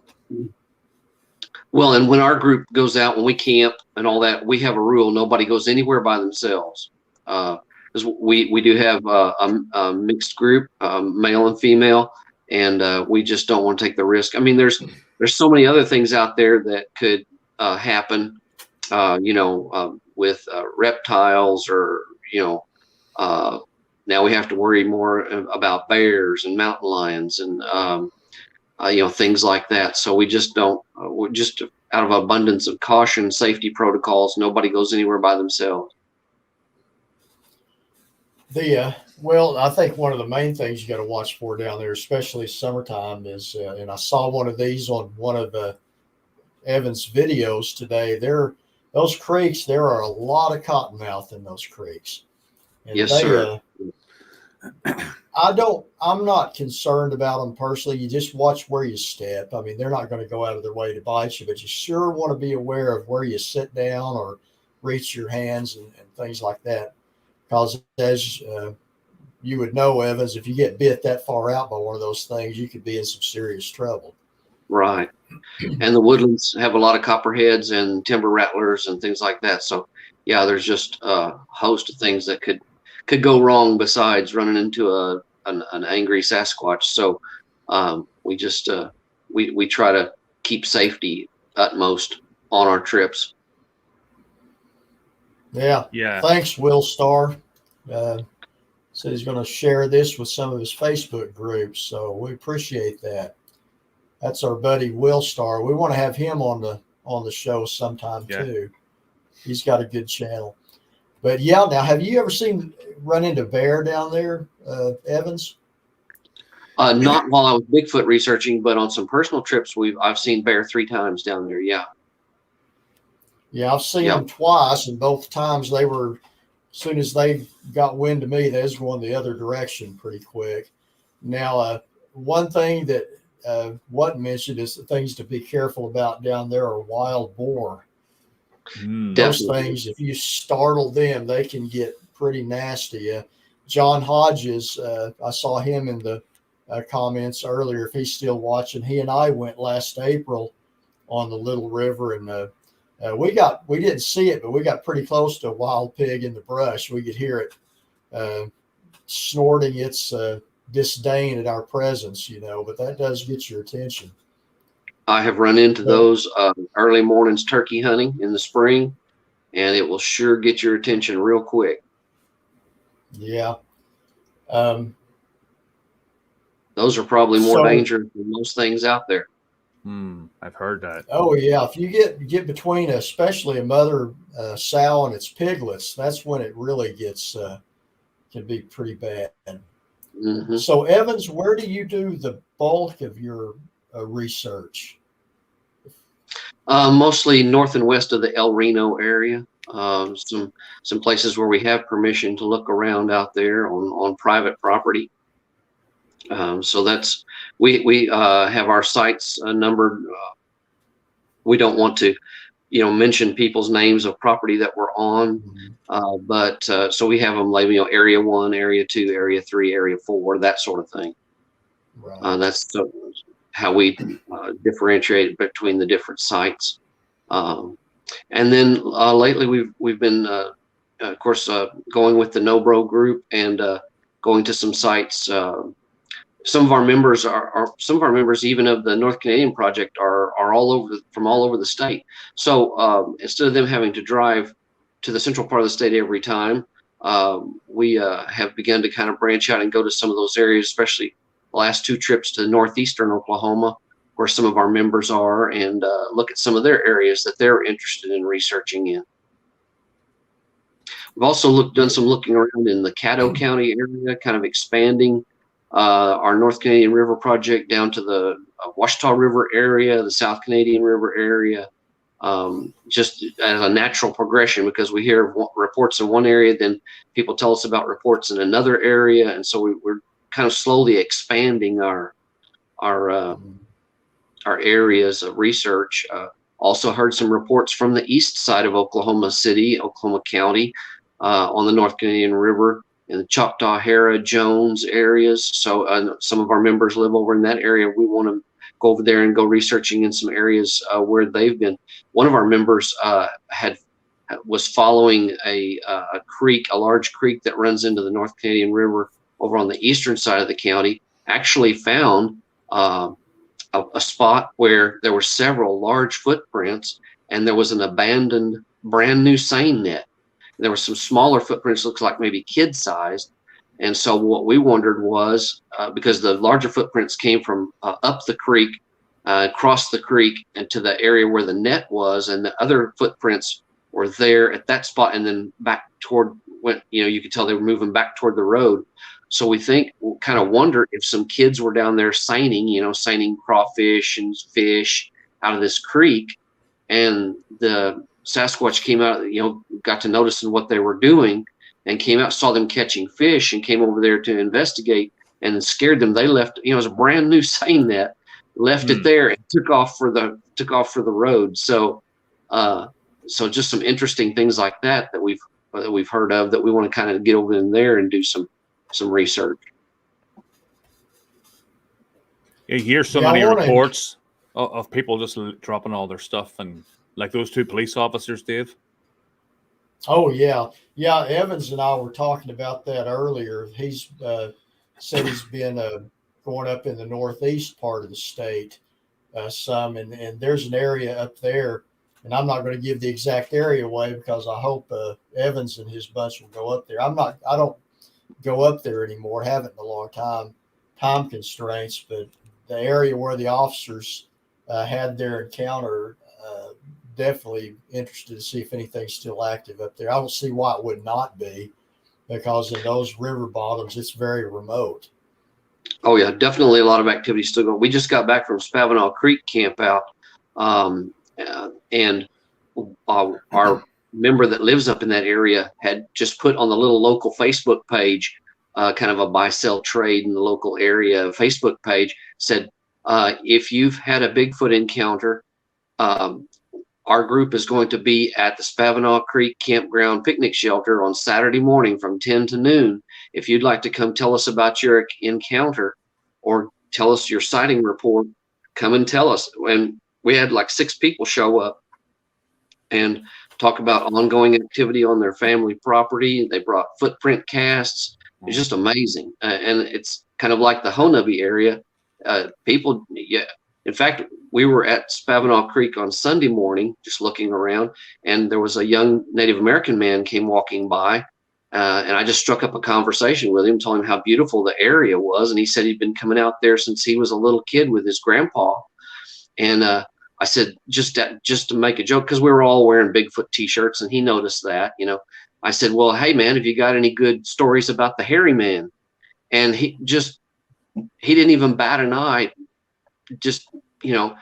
well, and when our group goes out, when we camp and all that, we have a rule: nobody goes anywhere by themselves. Because we do have a mixed group, male and female, and we just don't want to take the risk. I mean, there's so many other things out there that could happen. With reptiles, or now we have to worry more about bears and mountain lions and things like that. So we just don't. We're just out of abundance of caution, safety protocols. Nobody goes anywhere by themselves. Well, I think one of the main things you got to watch for down there, especially summertime, is and I saw one of these on one of Evan's videos today. Those creeks, there are a lot of cottonmouth in those creeks. And yes, sir. I'm not concerned about them personally. You just watch where you step. I mean, they're not going to go out of their way to bite you, but you sure want to be aware of where you sit down or reach your hands and things like that. Because as you would know, Evans, if you get bit that far out by one of those things, you could be in some serious trouble. Right. And the woodlands have a lot of copperheads and timber rattlers and things like that. So, yeah, there's just a host of things that could go wrong besides running into an angry Sasquatch. So we just we try to keep safety utmost on our trips. Yeah. Thanks, Will Starr. Said he's going to share this with some of his Facebook groups. So we appreciate that. That's our buddy Will Starr. We want to have him on the show sometime too. He's got a good channel. But yeah, now have you ever run into bear down there, Evans? Not while I was Bigfoot researching, but on some personal trips, I've seen bear 3 times down there. Yeah. Yeah, I've seen them twice, and both times they were. As soon as they got wind of me, they was going the other direction pretty quick. Now, one thing that wasn't mentioned is the things to be careful about down there are wild boar. Those Definitely. things, if you startle them, they can get pretty nasty. John Hodges, I saw him in the comments earlier. If he's still watching, he and I went last April on the Little River, and we didn't see it, but we got pretty close to a wild pig in the brush. We could hear it snorting its disdain at our presence, but that does get your attention. I have run into those early mornings turkey hunting in the spring, and it will sure get your attention real quick. Yeah. Those are probably more dangerous than most things out there. I've heard that. Oh yeah, if you get between, especially a mother sow and its piglets, that's when it really can be pretty bad. Mm-hmm. So Evans, where do you do the bulk of your research? Mostly north and west of the El Reno area. Some places where we have permission to look around out there on private property. So that's we have our sites numbered. We don't want to, mention people's names of property that we're on, but so we have them labeled, area 1, area 2, area 3, area 4, that sort of thing. Right. That's how we differentiate between the different sites. And then lately we've been, of course, going with the NOBRO group and going to some sites. Some of our members even of the North Canadian Project are from all over the state. So instead of them having to drive to the central part of the state every time, we have begun to kind of branch out and go to some of those areas, especially the last 2 trips to northeastern Oklahoma, where some of our members are, and look at some of their areas that they're interested in researching in. We've also done some looking around in the Caddo County area, kind of expanding our North Canadian River project down to the Washita River area, the South Canadian River area, just as a natural progression, because we hear reports in one area, then people tell us about reports in another area, and so we're kind of slowly expanding our areas of research. Also heard some reports from the east side of Oklahoma City, Oklahoma County, on the North Canadian River, in the Choctaw, Hara, Jones areas. So some of our members live over in that area. We want to go over there and go researching in some areas where they've been. One of our members was following a creek, a large creek that runs into the North Canadian River over on the eastern side of the county, actually found a spot where there were several large footprints, and there was an abandoned brand new seine net. There were some smaller footprints, looks like maybe kid-sized. And so what we wondered was, because the larger footprints came from up the creek, across the creek, and to the area where the net was, and the other footprints were there at that spot, and then back toward, you could tell they were moving back toward the road. So we kind of wonder if some kids were down there seining crawfish and fish out of this creek, and the Sasquatch came out, got to noticing what they were doing, and came out, saw them catching fish, and came over there to investigate, and scared them. They left, it was a brand new seine net, left it there, and took off for the road. So, so just some interesting things like that we've heard of, that we want to kind of get over in there and do some research. You hear so many reports of people just dropping all their stuff, and like those 2 police officers, Dave. Oh yeah. Evans and I were talking about that earlier. He's said he's been going up in the northeast part of the state some, and there's an area up there, and I'm not going to give the exact area away because I hope Evans and his bunch will go up there. I don't go up there anymore, haven't in a long time constraints, but the area where the officers had their encounter, definitely interested to see if anything's still active up there. I don't see why it would not be, because in those river bottoms, it's very remote. Oh yeah, definitely a lot of activity still going. We just got back from Spavinaw Creek camp out, and our member that lives up in that area had just put on the little local Facebook page kind of a buy-sell trade in the local area Facebook page, said, if you've had a Bigfoot encounter, our group is going to be at the Spavinaw Creek Campground Picnic Shelter on Saturday morning from 10 to noon. If you'd like to come tell us about your encounter or tell us your sighting report, come and tell us. And we had like 6 people show up and talk about ongoing activity on their family property. They brought footprint casts. It's just amazing. And it's kind of like the Honaby area. People, yeah. In fact, we were at Spavinaw Creek on Sunday morning, just looking around, and there was a young Native American man came walking by, and I just struck up a conversation with him, told him how beautiful the area was, and he said he'd been coming out there since he was a little kid with his grandpa. And I said, just to make a joke, because we were all wearing Bigfoot T-shirts, and he noticed that, you know. I said, well, hey man, have you got any good stories about the hairy man? And he didn't even bat an eye. Just, you know,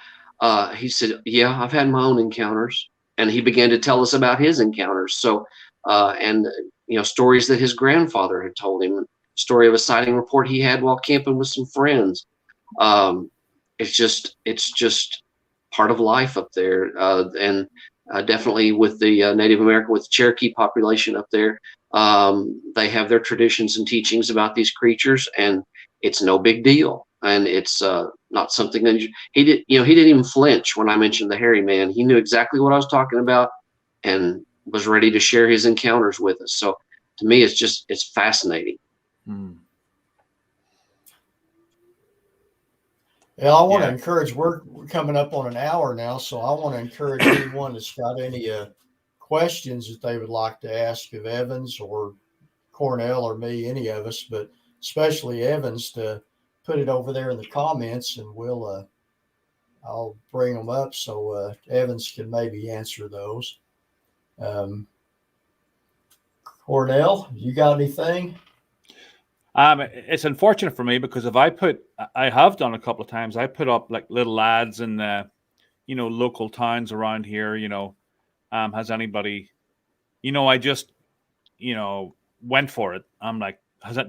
he said, yeah, I've had my own encounters. And he began to tell us about his encounters. So, and, you know, stories that his grandfather had told him, story of a sighting report he had while camping with some friends. It's just part of life up there. And definitely with the Native American, with the Cherokee population up there, they have their traditions and teachings about these creatures, and it's no big deal. And it's not something that he didn't even flinch when I mentioned the hairy man. He knew exactly what I was talking about and was ready to share his encounters with us. So to me, it's fascinating. Yeah, I want to encourage, we're coming up on an hour now, so I want to encourage anyone that's got any questions that they would like to ask of Evans or Cornell or me, any of us, but especially Evans, to put it over there in the comments, and I'll bring them up so Evans can maybe answer those. Cornell, you got anything? It's unfortunate for me because I have done a couple of times. I put up like little ads in local towns around here. Has anybody? I just went for it. I'm like,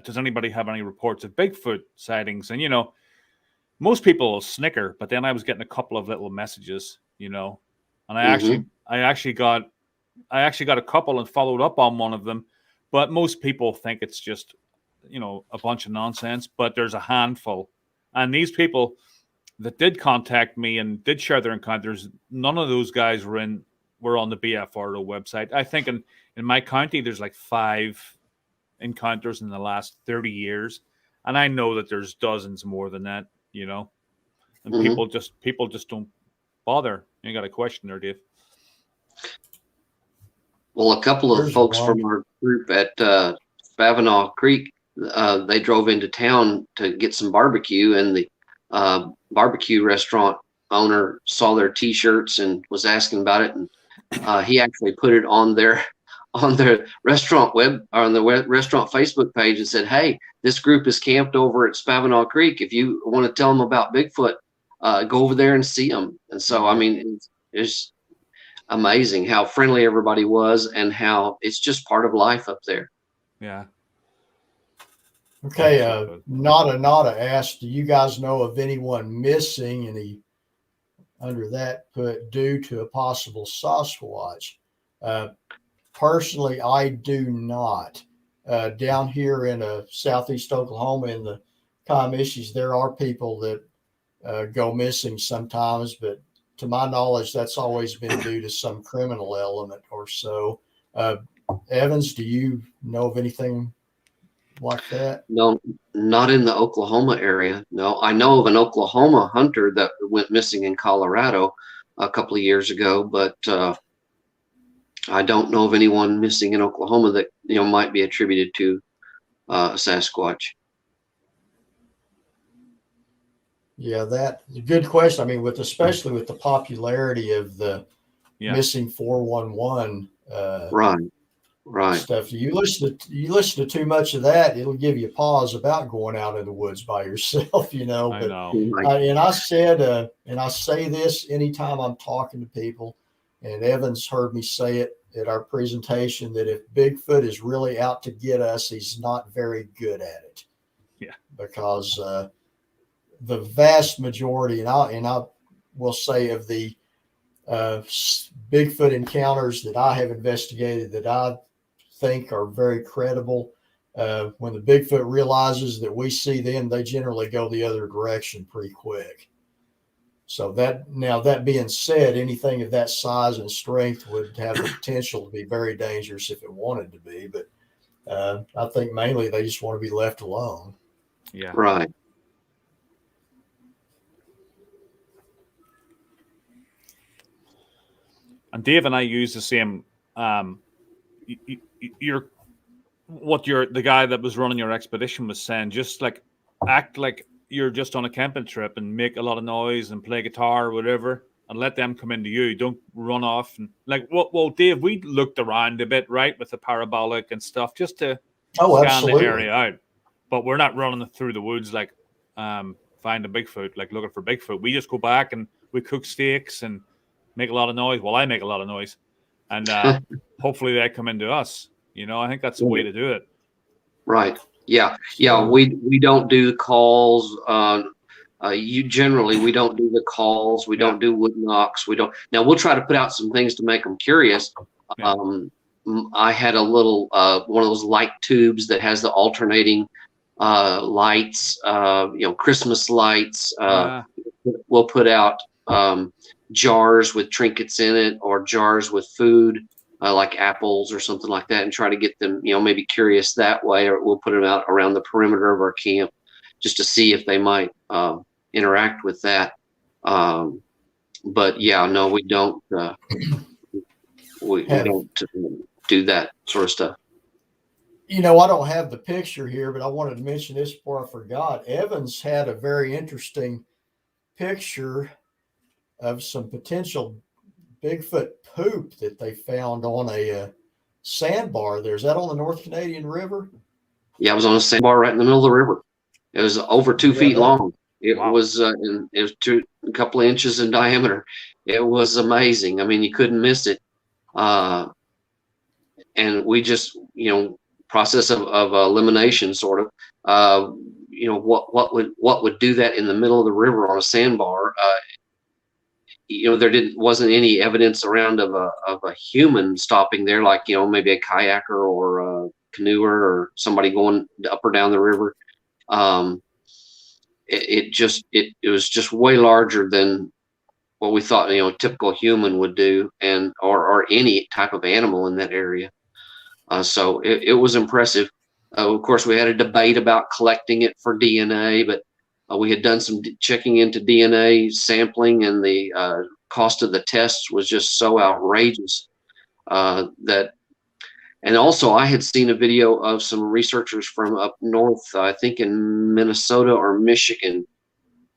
does anybody have any reports of Bigfoot sightings? And most people will snicker, but then I was getting a couple of little messages, and I actually got a couple and followed up on one of them, but most people think it's just a bunch of nonsense. But there's a handful, and these people that did contact me and did share their encounters, none of those guys were on the BFRO website. I think in my county there's like 5 encounters in the last 30 years, and I know that there's dozens more than that, and people just don't bother. You got a question there, Dave? Well, a couple of folks from our group at Spavinaw Creek, they drove into town to get some barbecue, and the barbecue restaurant owner saw their T-shirts and was asking about it, and he actually put it on their restaurant restaurant Facebook page and said, hey, this group is camped over at Spavinaw Creek. If you want to tell them about Bigfoot, go over there and see them. And so, I mean, it's amazing how friendly everybody was and how it's just part of life up there. Yeah. Okay. Nada asked, do you guys know of anyone missing? And he, under that, put due to a possible Sasquatch. Personally, I do not. Down here in southeast Oklahoma in the Kiamichis, there are people that go missing sometimes, but to my knowledge, that's always been due to some criminal element or so. Evans, do you know of anything like that? No, not in the Oklahoma area. No, I know of an Oklahoma hunter that went missing in Colorado a couple of years ago, but I don't know of anyone missing in Oklahoma that might be attributed to Sasquatch. Yeah, that's a good question. I mean, especially with the popularity of the missing 411 right stuff. You listen to too much of that, it'll give you pause about going out in the woods by yourself. I know. And I said, and I say this anytime I'm talking to people, and Evans heard me say it at our presentation that if Bigfoot is really out to get us, he's not very good at it. Yeah. Because the vast majority, and I will say, of the Bigfoot encounters that I have investigated that I think are very credible, when the Bigfoot realizes that we see them, they generally go the other direction pretty quick. So that being said, anything of that size and strength would have the potential to be very dangerous if it wanted to be. But I think mainly they just want to be left alone. Yeah. Right. And Dave and I use the same. The guy that was running your expedition was saying, just like act like you're just on a camping trip and make a lot of noise and play guitar or whatever, and let them come into you. Don't run off and well, Dave, we looked around a bit, right, with the parabolic and stuff, just to scan absolutely. the area out. But we're not running through the woods like find a Bigfoot, like looking for Bigfoot. We just go back and we cook steaks and make a lot of noise. Well, I make a lot of noise, and hopefully they come into us. I think that's the way to do it. Right. Yeah. Yeah. We don't do the calls. We don't do the calls. We don't do wood knocks. Now we'll try to put out some things to make them curious. Yeah. I had a little, one of those light tubes that has the alternating lights, Christmas lights. We'll put out jars with trinkets in it, or jars with food, like apples or something like that, and try to get them, maybe curious that way. Or we'll put them out around the perimeter of our camp just to see if they might interact with that. But yeah, no, we don't. We don't do that sort of stuff. I don't have the picture here, but I wanted to mention this before I forgot. Evans had a very interesting picture of some potential Bigfoot poop that they found on a sandbar there. Is that on the North Canadian River? Yeah, it was on a sandbar right in the middle of the river. It was over 2 feet long. It was a couple of inches in diameter. It was amazing. I mean, you couldn't miss it. And we just, process of elimination, sort of. What would do that in the middle of the river on a sandbar? There wasn't any evidence around of a human stopping there, like maybe a kayaker or a canoer or somebody going up or down the river. It was just way larger than what we thought a typical human would do, and or any type of animal in that area. So it was impressive. Of course, we had a debate about collecting it for DNA, but we had done some checking into DNA sampling, and the cost of the tests was just so outrageous that. And also, I had seen a video of some researchers from up north, I think in Minnesota or Michigan,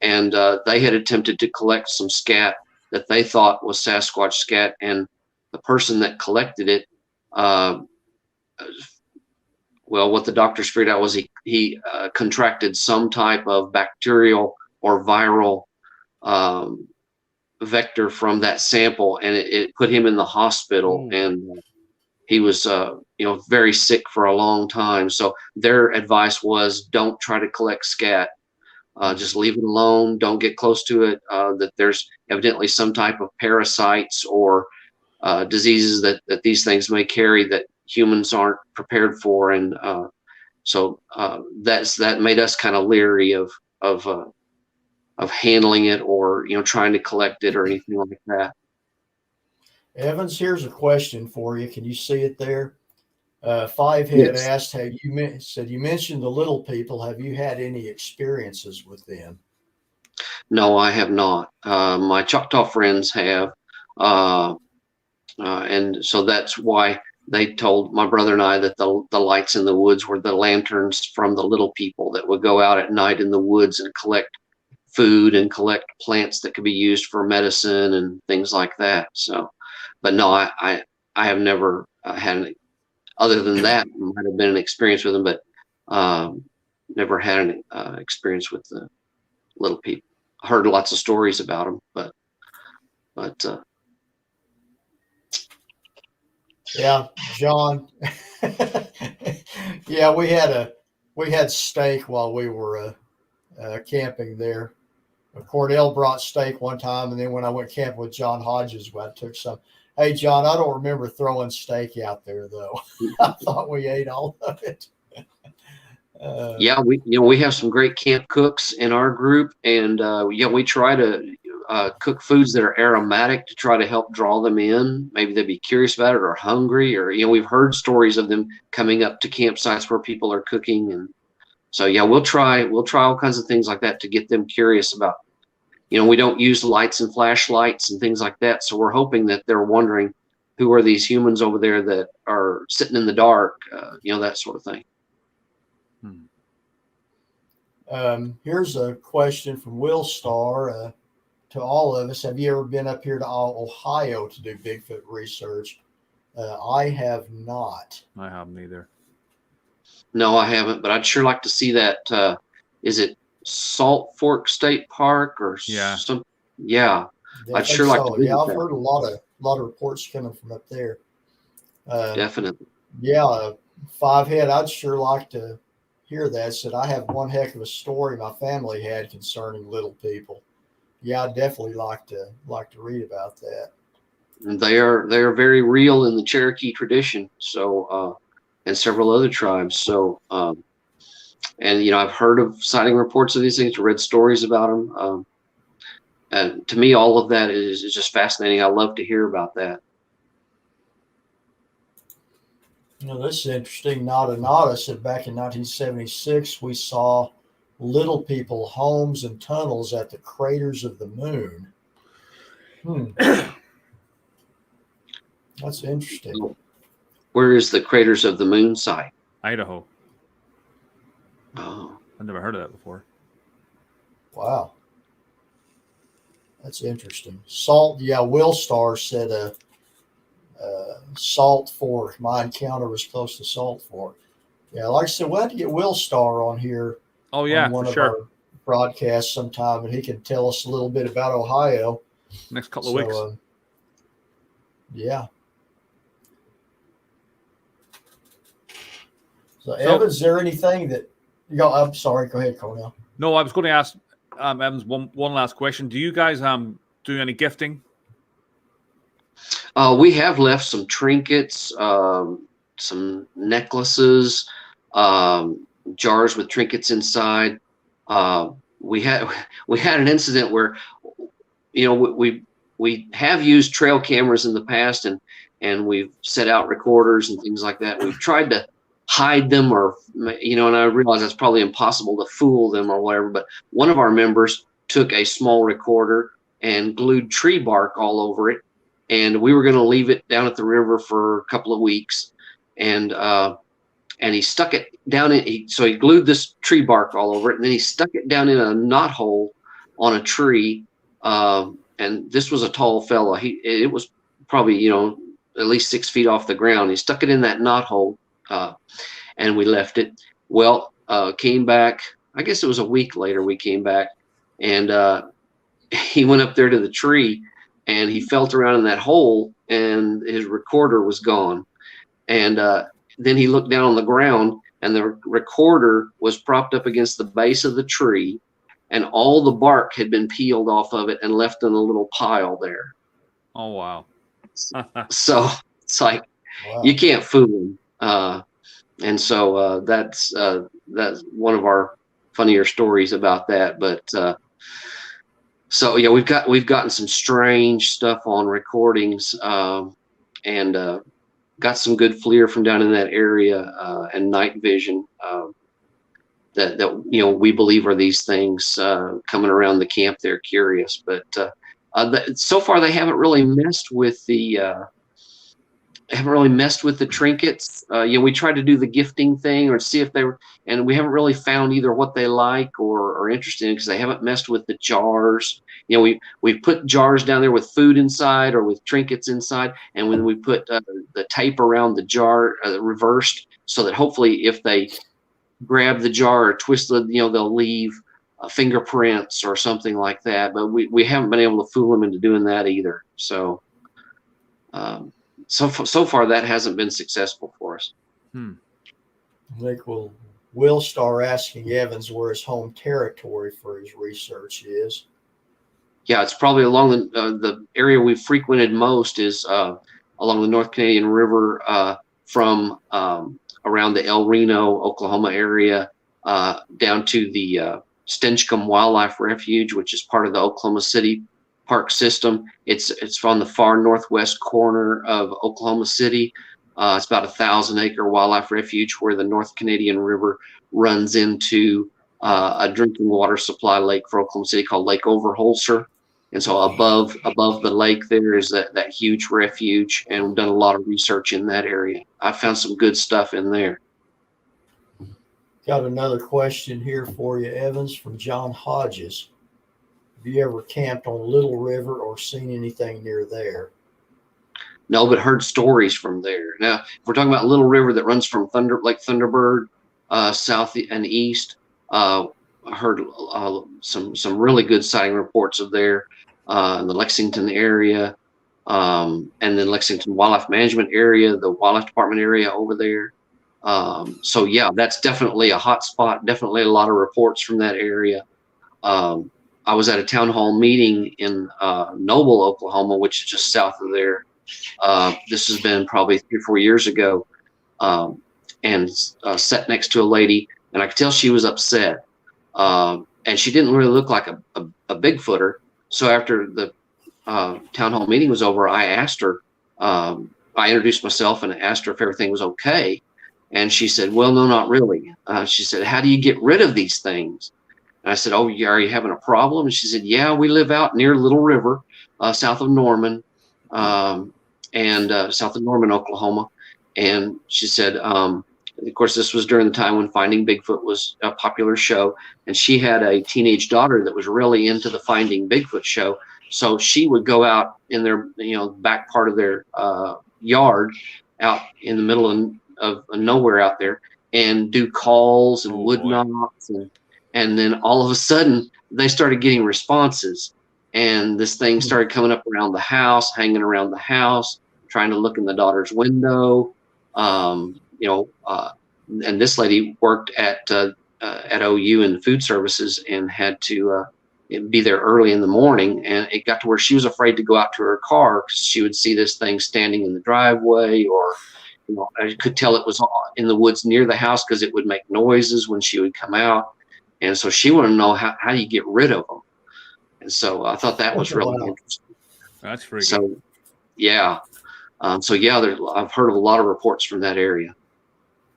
and they had attempted to collect some scat that they thought was Sasquatch scat, and the person that collected it, what the doctors figured out was he contracted some type of bacterial or viral vector from that sample, and it put him in the hospital, and he was very sick for a long time. So their advice was, don't try to collect scat. Just leave it alone. Don't get close to it. That there's evidently some type of parasites or diseases that these things may carry that humans aren't prepared for, and so that made us kind of leery of handling it, or trying to collect it or anything like that. Evans, here's a question for you. Can you see it there? Fivehead asked, you mentioned the little people. Have you had any experiences with them? No, I have not. My Choctaw friends have, and so that's why they told my brother and I that the lights in the woods were the lanterns from the little people that would go out at night in the woods and collect food and collect plants that could be used for medicine and things like that. So, but no, I have never had any. Other than that, might have been an experience with them, but never had an experience with the little people. I heard lots of stories about them, but Yeah, John. Yeah, we had steak while we were camping there. Cornell brought steak one time, and then when I went camping with John Hodges, I took some. Hey, John, I don't remember throwing steak out there though. I thought we ate all of it. Yeah, we have some great camp cooks in our group, and we try to cook foods that are aromatic to try to help draw them in. Maybe they'd be curious about it or hungry, or we've heard stories of them coming up to campsites where people are cooking, and so yeah, we'll try all kinds of things like that to get them curious about. We don't use lights and flashlights and things like that, so we're hoping that they're wondering who are these humans over there that are sitting in the dark, that sort of thing. Here's a question from Will Starr to all of us. Have you ever been up here to Ohio to do Bigfoot research? I have not. I haven't either. No, I haven't, but I'd sure like to see that. Is it Salt Fork State Park or some? Yeah, I'd sure like to. Yeah, I've heard a lot of reports coming from up there. Definitely. Yeah, Five Head. I'd sure like to hear that. Said I have one heck of a story my family had concerning little people. Yeah, I'd definitely like to read about that. And they are very real in the Cherokee tradition. So and several other tribes. So and I've heard of sighting reports of these things, read stories about them. And to me, all of that is just fascinating. I love to hear about that. This is interesting. Nada said back in 1976, we saw little people, homes, and tunnels at the craters of the moon. That's interesting. Where is the craters of the moon site? Idaho. Oh, I've never heard of that before. Wow. That's interesting. Salt. Yeah, Will Starr said Salt Fork. My encounter was close to Salt Fork. Yeah, like I said, we'll have to get Will Starr on here. Oh yeah, on one for of sure. our broadcasts sometime, and he can tell us a little bit about Ohio. Next couple of weeks. Yeah. So, Evan, is there anything that you go? I'm sorry. Go ahead, Cornell. No, I was going to ask Evans one last question. Do you guys do any gifting? We have left some trinkets, some necklaces, jars with trinkets inside. We had an incident where, we have used trail cameras in the past, and we've set out recorders and things like that. We've tried to hide them, or and I realize that's probably impossible to fool them or whatever. But one of our members took a small recorder and glued tree bark all over it, and we were going to leave it down at the river for a couple of weeks, and he stuck it down in. So he glued this tree bark all over it, and then he stuck it down in a knot hole on a tree. And this was a tall fella. It was probably at least 6 feet off the ground. He stuck it in that knot hole, and we left it. Well, came back. I guess it was a week later. We came back, and he went up there to the tree, and he felt around in that hole, and his recorder was gone. And then he looked down on the ground, and the recorder was propped up against the base of the tree, and all the bark had been peeled off of it and left in a little pile there. Oh, wow. So it's like, wow. You can't fool them. And so that's one of our funnier stories about that. But so yeah, we've gotten some strange stuff on recordings, and got some good FLIR from down in that area, and night vision, that we believe are these things coming around the camp. They're curious, but so far they haven't really messed with the trinkets. We tried to do the gifting thing or see if they were, and we haven't really found either what they like or are interested in, because they haven't messed with the jars. We put jars down there with food inside or with trinkets inside, and when we put the tape around the jar reversed, so that hopefully if they grab the jar or twist the, they'll leave fingerprints or something like that. But we haven't been able to fool them into doing that either. So so far that hasn't been successful for us. I think we'll start asking Evans where his home territory for his research is. Yeah, it's probably along the area we've frequented most is along the North Canadian River from around the El Reno, Oklahoma area down to the Stinchcomb Wildlife Refuge, which is part of the Oklahoma City Park system. It's on the far northwest corner of Oklahoma City. It's about 1,000-acre wildlife refuge where the North Canadian River runs into a drinking water supply lake for Oklahoma City called Lake Overholser. And so above the lake there is that huge refuge, and we've done a lot of research in that area. I found some good stuff in there. Got another question here for you, Evans, from John Hodges. Have you ever camped on Little River or seen anything near there? No, but heard stories from there. Now, if we're talking about Little River that runs from Lake Thunderbird south and east, I heard some really good sighting reports of there in the Lexington area, and then Lexington Wildlife Management area, the Wildlife Department area over there. So yeah, that's definitely a hot spot. Definitely a lot of reports from that area. I was at a town hall meeting in Noble, Oklahoma, which is just south of there. This has been probably 3 or 4 years ago, and sat next to a lady, and I could tell she was upset. And she didn't really look like a Bigfooter. So after the town hall meeting was over, I asked her, I introduced myself and asked her if everything was okay. And she said, well, no, not really. She said, how do you get rid of these things? And I said, oh, yeah, are you having a problem? And she said, yeah, we live out near Little River, south of Norman, south of Norman, Oklahoma. And she said, of course, this was during the time when Finding Bigfoot was a popular show. And she had a teenage daughter that was really into the Finding Bigfoot show. So she would go out in their, back part of their yard out in the middle of nowhere out there and do calls and wood knocks. And then all of a sudden they started getting responses. And this thing started coming up around the house, hanging around the house, trying to look in the daughter's window. And this lady worked at OU in food services and had to be there early in the morning. And it got to where she was afraid to go out to her car because she would see this thing standing in the driveway, or, I could tell it was in the woods near the house because it would make noises when she would come out. And so she wanted to know how do you get rid of them? And so I thought that was really interesting. That's freaky. So, yeah. I've heard of a lot of reports from that area.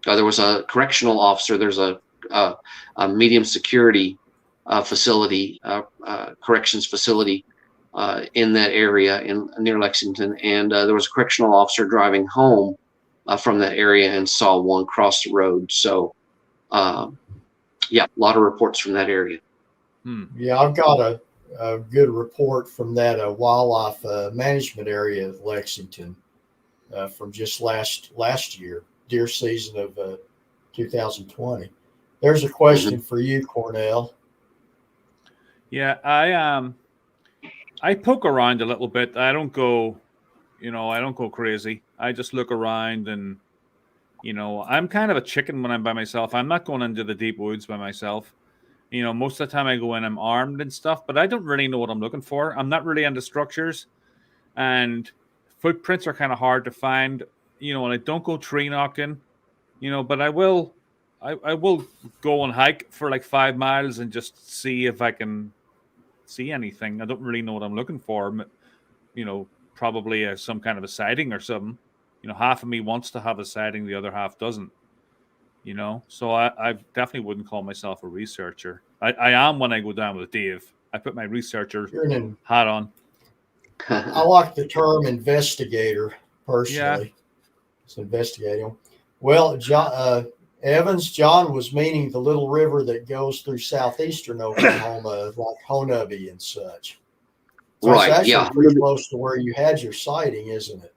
There was a correctional officer. There's a medium security facility, corrections facility in that area near Lexington. And there was a correctional officer driving home from that area and saw one cross the road. So, a lot of reports from that area. Yeah, I've got a good report from that wildlife management area of Lexington from just last year, deer season of 2020. There's a question for you, Cornell. Yeah, I poke around a little bit. I don't go crazy. I just look around and, I'm kind of a chicken when I'm by myself. I'm not going into the deep woods by myself. Most of the time I go in, I'm armed and stuff, but I don't really know what I'm looking for. I'm not really into structures, and footprints are kind of hard to find, and I don't go tree knocking, but I will go and hike for like 5 miles and just see if I can see anything. I don't really know what I'm looking for. Probably some kind of a sighting or something. Half of me wants to have a sighting, the other half doesn't. So I definitely wouldn't call myself a researcher. I am when I go down with Dave. I put my researcher hat on. I like the term investigator personally. Yeah. It's investigating. Well, John was meaning the little river that goes through southeastern Oklahoma, like Honobbe and such. So right. It's actually pretty close to where you had your sighting, isn't it?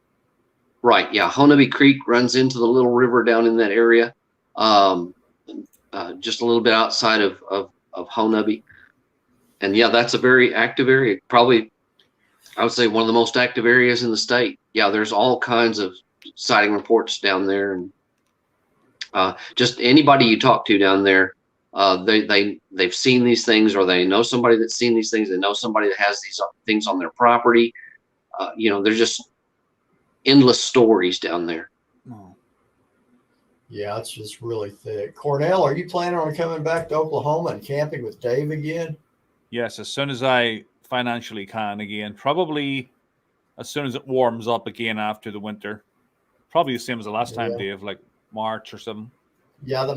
Right. Yeah. Honobbe Creek runs into the little river down in that area. Just a little bit outside of Honobbe. And yeah, that's a very active area. Probably I would say one of the most active areas in the state. Yeah, there's all kinds of sighting reports down there, and just anybody you talk to down there, they've seen these things, or they know somebody that's seen these things. They know somebody that has these things on their property. There's just endless stories down there. Oh. Yeah, it's just really thick. Cornell, are you planning on coming back to Oklahoma and camping with Dave again? Yes, as soon as I financially can again. Probably as soon as it warms up again after the winter. Probably the same as the last time, Dave, like March or something. Yeah, the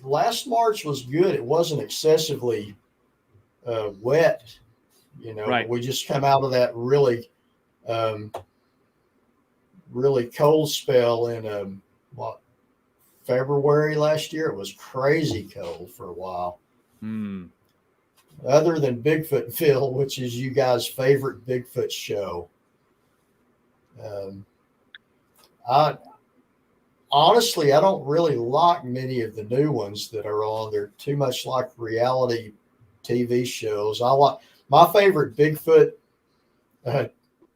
last March was good. It wasn't excessively wet, Right. We just come out of that really cold spell in February last year. It was crazy cold for a while. Other than Bigfootville, which is you guys' favorite Bigfoot show. Honestly, I don't really like many of the new ones that are on. They're too much like reality TV shows. My favorite Bigfoot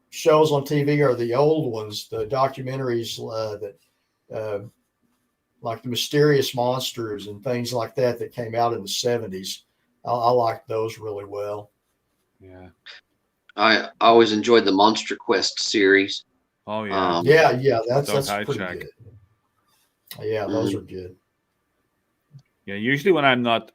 shows on TV are the old ones, the documentaries that like the Mysterious Monsters and things like that came out in the 70s. I like those really well. Yeah. I always enjoyed the Monster Quest series. Oh yeah. Yeah, that's pretty good. Yeah, those are good. Yeah, usually when I'm not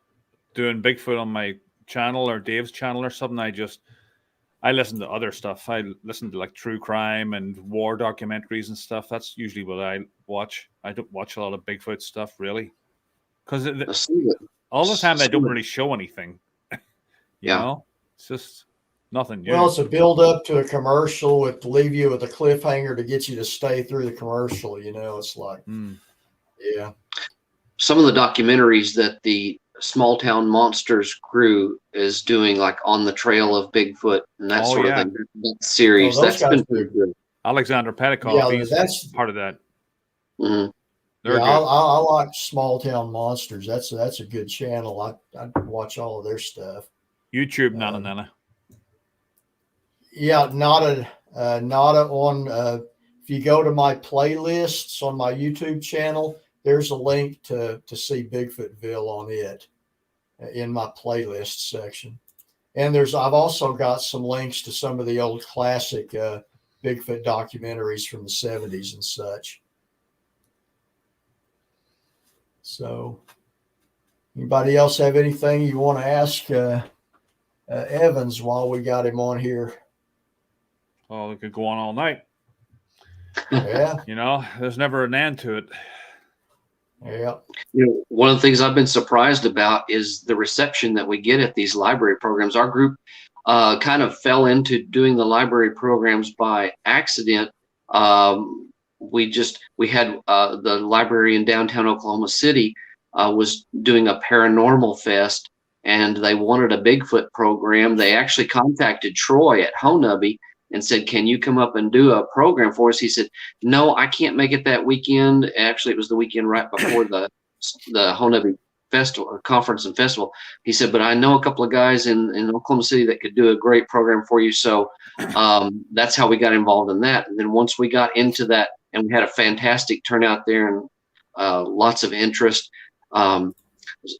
doing Bigfoot on my channel or Dave's channel or something, I listen to other stuff. I listen to like true crime and war documentaries and stuff. That's usually what I watch. I don't watch a lot of Bigfoot stuff really, because all the time they don't really show anything. you know, it's just nothing new. Well, it's a build up to a commercial to leave you with a cliffhanger to get you to stay through the commercial. It's like, yeah. Some of the documentaries that the Small Town Monsters crew is doing, like On the Trail of Bigfoot and that sort of thing. That series, that's been pretty good. Alexander Petikoff, he's part of that. Mm-hmm. I like Small Town Monsters. That's a good channel. I watch all of their stuff. YouTube, Nana. Yeah, Nada on. If you go to my playlists on my YouTube channel, there's a link to see Bigfootville on it in my playlist section. And I've also got some links to some of the old classic Bigfoot documentaries from the 70s and such. So, anybody else have anything you want to ask Evans while we got him on here? Oh, we could go on all night. Yeah. There's never an end to it. Yeah. One of the things I've been surprised about is the reception that we get at these library programs. Our group kind of fell into doing the library programs by accident. We had the library in downtown Oklahoma City was doing a paranormal fest, and they wanted a Bigfoot program. They actually contacted Troy at Honubby and said, "Can you come up and do a program for us?" He said, "No, I can't make it that weekend." Actually, it was the weekend right before the Honubby festival or conference and festival. He said, "But I know a couple of guys in Oklahoma City that could do a great program for you." So that's how we got involved in that. And then once we got into that, and we had a fantastic turnout there and lots of interest.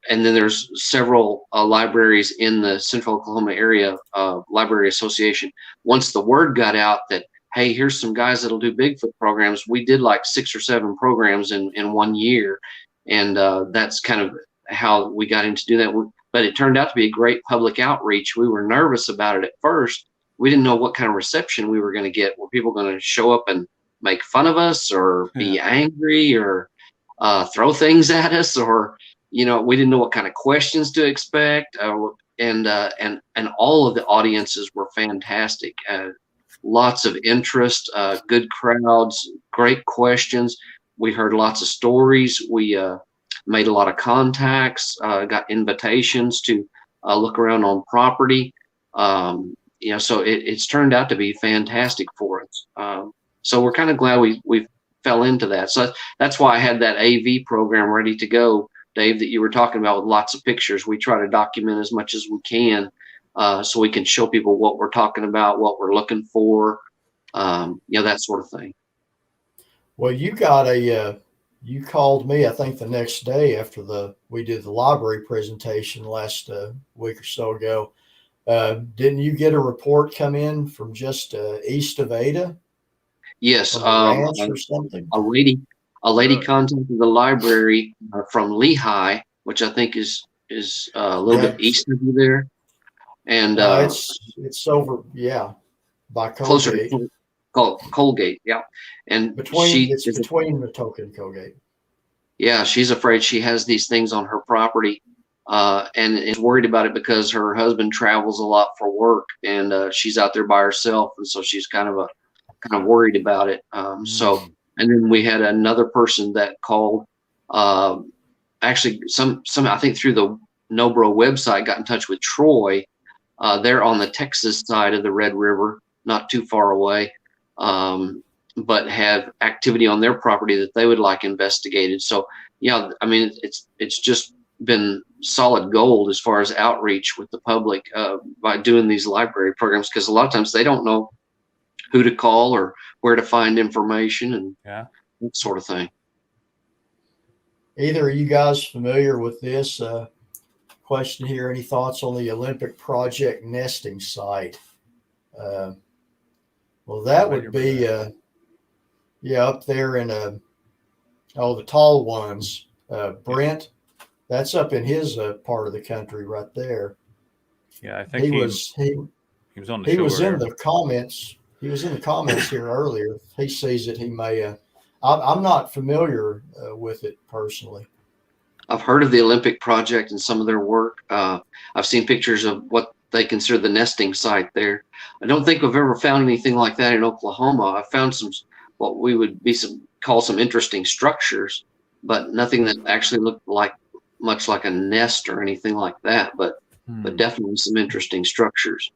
And then there's several libraries in the Central Oklahoma area Library Association. Once the word got out that, hey, here's some guys that'll do Bigfoot programs, we did like 6 or 7 programs in 1 year. And that's kind of how we got into do that. But it turned out to be a great public outreach. We were nervous about it at first. We didn't know what kind of reception we were going to get. Were people going to show up and make fun of us or be angry or throw things at us, or we didn't know what kind of questions to expect, and all of the audiences were fantastic. Lots of interest, good crowds, great questions. We heard lots of stories. We made a lot of contacts, got invitations to look around on property. So it's turned out to be fantastic for us. So we're kind of glad we fell into that. So that's why I had that AV program ready to go, Dave, that you were talking about, with lots of pictures. We try to document as much as we can so we can show people what we're talking about, what we're looking for, that sort of thing. Well, you got you called me, I think the next day after we did the library presentation last week or so ago. Didn't you get a report come in from just east of Ada? Yes, From a ranch or something? a lady contacted the library from Lehigh, which I think is a little bit east of you there, and it's over, by closer Colgate. to Colgate, yeah. And between Matoka and Colgate. Yeah, she's afraid she has these things on her property, and is worried about it because her husband travels a lot for work, and she's out there by herself, and so she's kind of worried about it. So, and then we had another person that called, actually some I think through the NOBRO website, got in touch with Troy. They're on the Texas side of the Red River, not too far away, but have activity on their property that they would like investigated. So yeah, I mean, it's just been solid gold as far as outreach with the public by doing these library programs, because a lot of times they don't know who to call or where to find information and that sort of thing. Either are you guys familiar with this question here? Any thoughts on the Olympic Project nesting site? Well, that would be up there in the tall ones. Brent, that's up in his part of the country right there. Yeah, I think he was on the show. He was in the comments. He was in the comments here earlier. If he sees it, he may. I'm not familiar with it personally. I've heard of the Olympic Project and some of their work. I've seen pictures of what they consider the nesting site there. I don't think I've ever found anything like that in Oklahoma. I found what we would call some interesting structures, but nothing that actually looked much like a nest or anything like that. But definitely some interesting structures.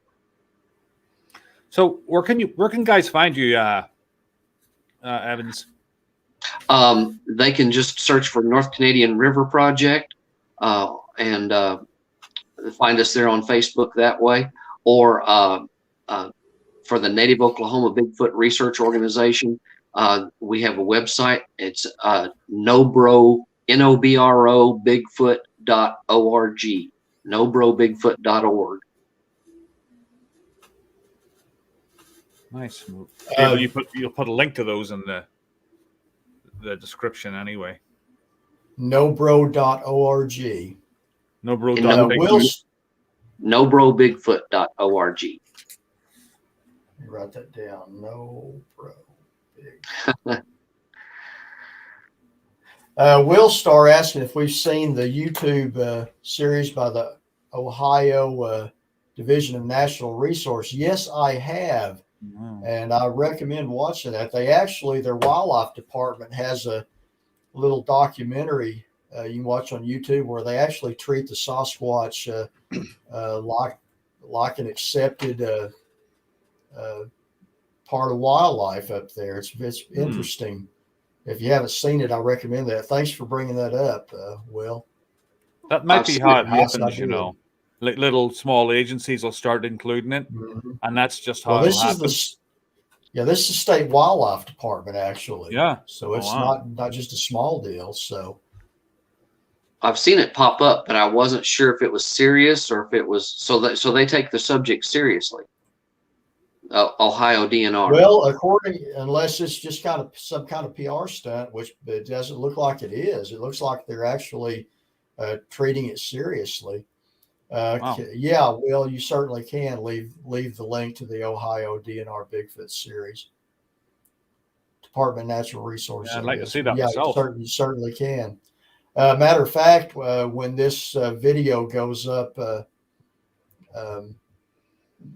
So where can guys find you, Evans? They can just search for North Canadian River Project and find us there on Facebook that way, or for the Native Oklahoma Bigfoot Research Organization, we have a website. It's NOBRO, NOBRO Bigfoot.org, NOBROBigfoot.org. Nice. You'll put a link to those in the description anyway. NOBRO.org. NOBROBigfoot.org. Write that down. NOBRO. Will Star asking if we've seen the YouTube series by the Ohio Division of National Resource. Yes, I have. And I recommend watching that. Their wildlife department has a little documentary you can watch on YouTube where they actually treat the Sasquatch like an accepted part of wildlife up there. It's interesting. If you haven't seen it, I recommend that. Thanks for bringing that up, Will. That might be how it happens, Like little small agencies will start including it, and that's just how it happens. This is the state wildlife department, actually. Yeah. So it's not just a small deal. So I've seen it pop up, but I wasn't sure if it was serious or if it was so they take the subject seriously. Ohio DNR. Well, unless it's just kind of some kind of PR stunt, which it doesn't look like it is. It looks like they're actually treating it seriously. Wow. Yeah, Will, you certainly can leave the link to the Ohio DNR Bigfoot series. Department of Natural Resources. Yeah, I'd like to see that myself. You certainly can. Matter of fact, when this video goes up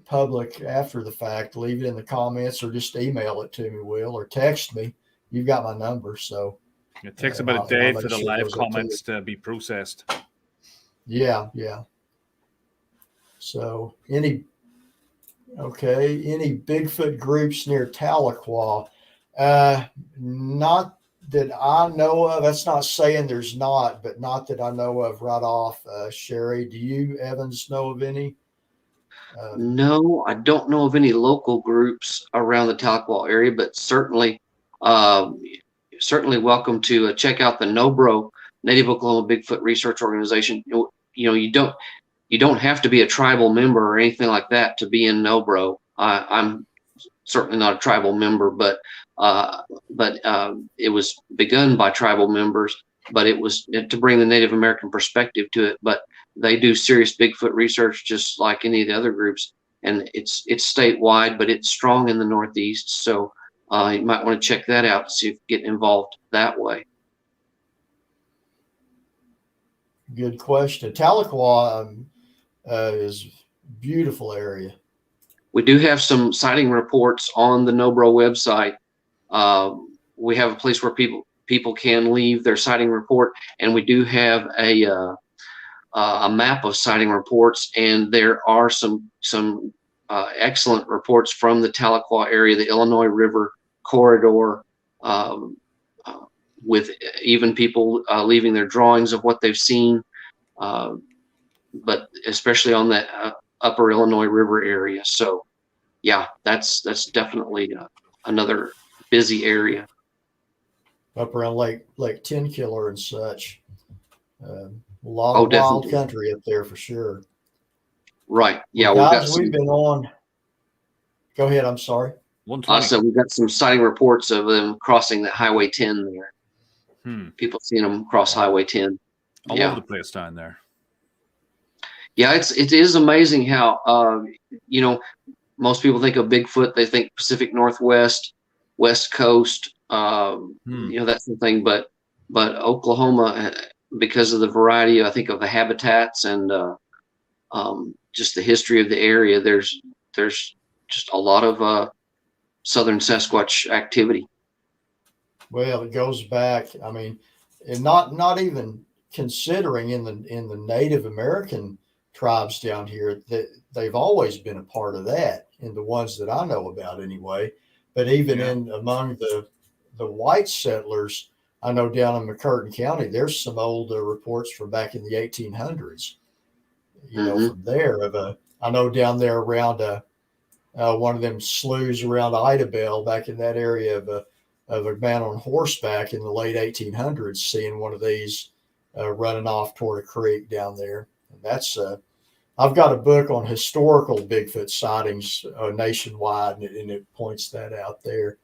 public after the fact, leave it in the comments or just email it to me, Will, or text me. You've got my number, so it takes about a day for the live comments to be processed. Yeah. So any Bigfoot groups near Tahlequah? Not that I know of. That's not saying there's not, but not that I know of right off. Sherry, do you, Evans, know of any? No, I don't know of any local groups around the Tahlequah area, but uh, certainly welcome to check out the NOBRO, Native Oklahoma Bigfoot Research Organization. You don't have to be a tribal member or anything like that to be in NOBRO. I'm certainly not a tribal member, but it was begun by tribal members, but it was to bring the Native American perspective to it. But they do serious Bigfoot research just like any of the other groups, and it's statewide, but it's strong in the Northeast. So you might want to check that out to see if you get involved that way. Good question. Tahlequah is a beautiful area. We do have some sighting reports on the NOBRO website. We have a place where people can leave their sighting report, and we do have a map of sighting reports, and there are some excellent reports from the Tahlequah area, the Illinois River corridor, with even people leaving their drawings of what they've seen, but especially on that upper Illinois River area. So yeah, that's definitely another busy area. Up around Lake Ten Killer and such. A lot of wild country up there for sure. Right. Yeah. Well, guys, we've been on. Go ahead. I'm sorry. So we've got some sighting reports of them crossing the Highway 10 there. People seeing them cross Highway 10. All over the place down there. Yeah, it is amazing how most people think of Bigfoot, they think Pacific Northwest, West Coast, that sort of thing. But Oklahoma, because of the variety, I think, of the habitats and just the history of the area, there's just a lot of southern Sasquatch activity. Well, it goes back. I mean, and not even considering in the Native American tribes down here, that they've always been a part of that, in the ones that I know about anyway. But even among the white settlers, I know down in McCurtain County, there's some old reports from back in the 1800s. From there I know down there around one of them sloughs around Idabel, back in that area, of a man on horseback in the late 1800s, seeing one of these running off toward a creek down there. And that's I've got a book on historical Bigfoot sightings nationwide, and it points that out there.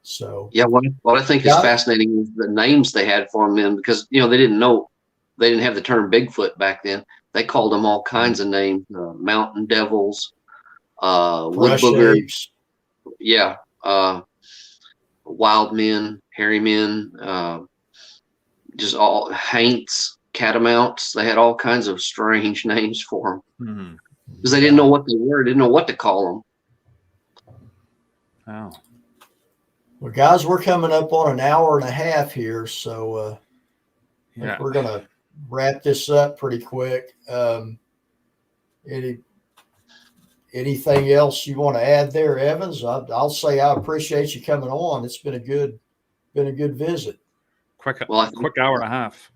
So yeah, what I think is fascinating is the names they had for them then, because they didn't have the term Bigfoot back then. They called them all kinds of names: mountain devils, wood boogers, wild men, hairy men, just all haints, catamounts. They had all kinds of strange names for them because they didn't know what they were, didn't know what to call them. Oh. Well, guys, we're coming up on an hour and a half here, so I think we're going to wrap this up pretty quick. Anything else you want to add there, Evans? I'll say I appreciate you coming on. It's been a good visit. Quick hour and a half.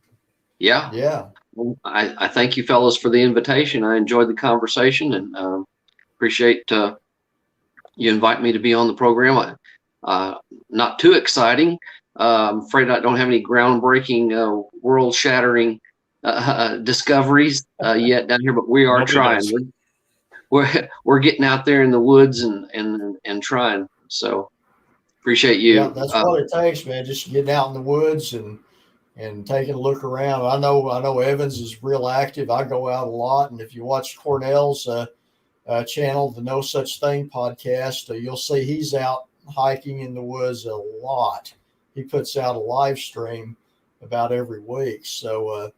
Yeah. Yeah. Well, I thank you fellas for the invitation. I enjoyed the conversation, and appreciate you invite me to be on the program. Not too exciting. I'm afraid I don't have any groundbreaking, world-shattering discoveries yet down here, but we are trying. We're getting out there in the woods and trying. So appreciate you. Yeah, that's what it takes, man. Just getting out in the woods and taking a look around. I know Evans is real active. I go out a lot, and if you watch Cornell's channel, the No Such Thing podcast, you'll see he's out hiking in the woods a lot. He puts out a live stream about every week. So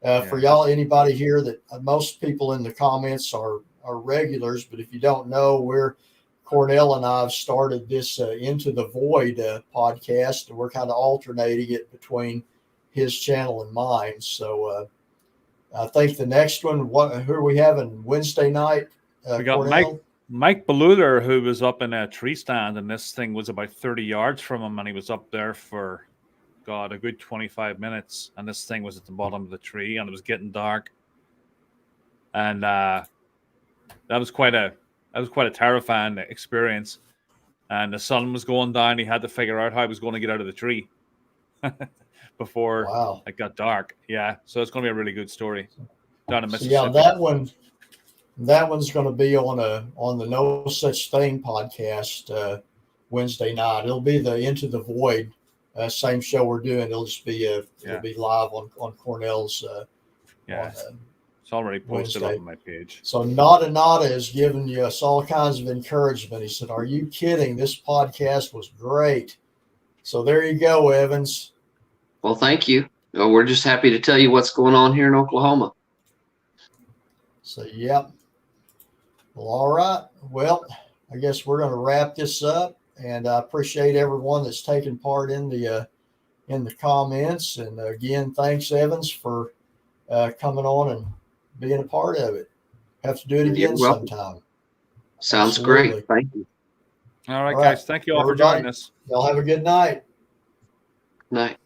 for y'all, anybody here, that most people in the comments are regulars, but if you don't know, Cornell and I have started this Into the Void podcast, and we're kind of alternating it between his channel and mine. So I think the next one, who are we having Wednesday night? We got Cornell? Mike Beluder, who was up in a tree stand, and this thing was about 30 yards from him, and he was up there for, a good 25 minutes, and this thing was at the bottom of the tree, and it was getting dark. And that was quite a terrifying experience. And the sun was going down. He had to figure out how he was going to get out of the tree before Wow. it got dark. Yeah, so it's going to be a really good story down in So Mississippi. yeah, that one's going to be on the No Such Thing podcast Wednesday night. It'll be the Into the Void same show we're doing. It'll just be it'll be live on Cornell's. It's already posted Wednesday. up on my page. So Nada is giving us all kinds of encouragement. He said, "Are you kidding? This podcast was great." So there you go, Evans. Well, thank you. Well, we're just happy to tell you what's going on here in Oklahoma. So, yep. Well, all right. Well, I guess we're going to wrap this up, and I appreciate everyone that's taken part in the comments. And again, thanks, Evans, for coming on and being a part of it. Have to do it again sometime. Sounds Absolutely. great. Thank you. All right, guys. Thank you all for joining us. Y'all have a good night. Night.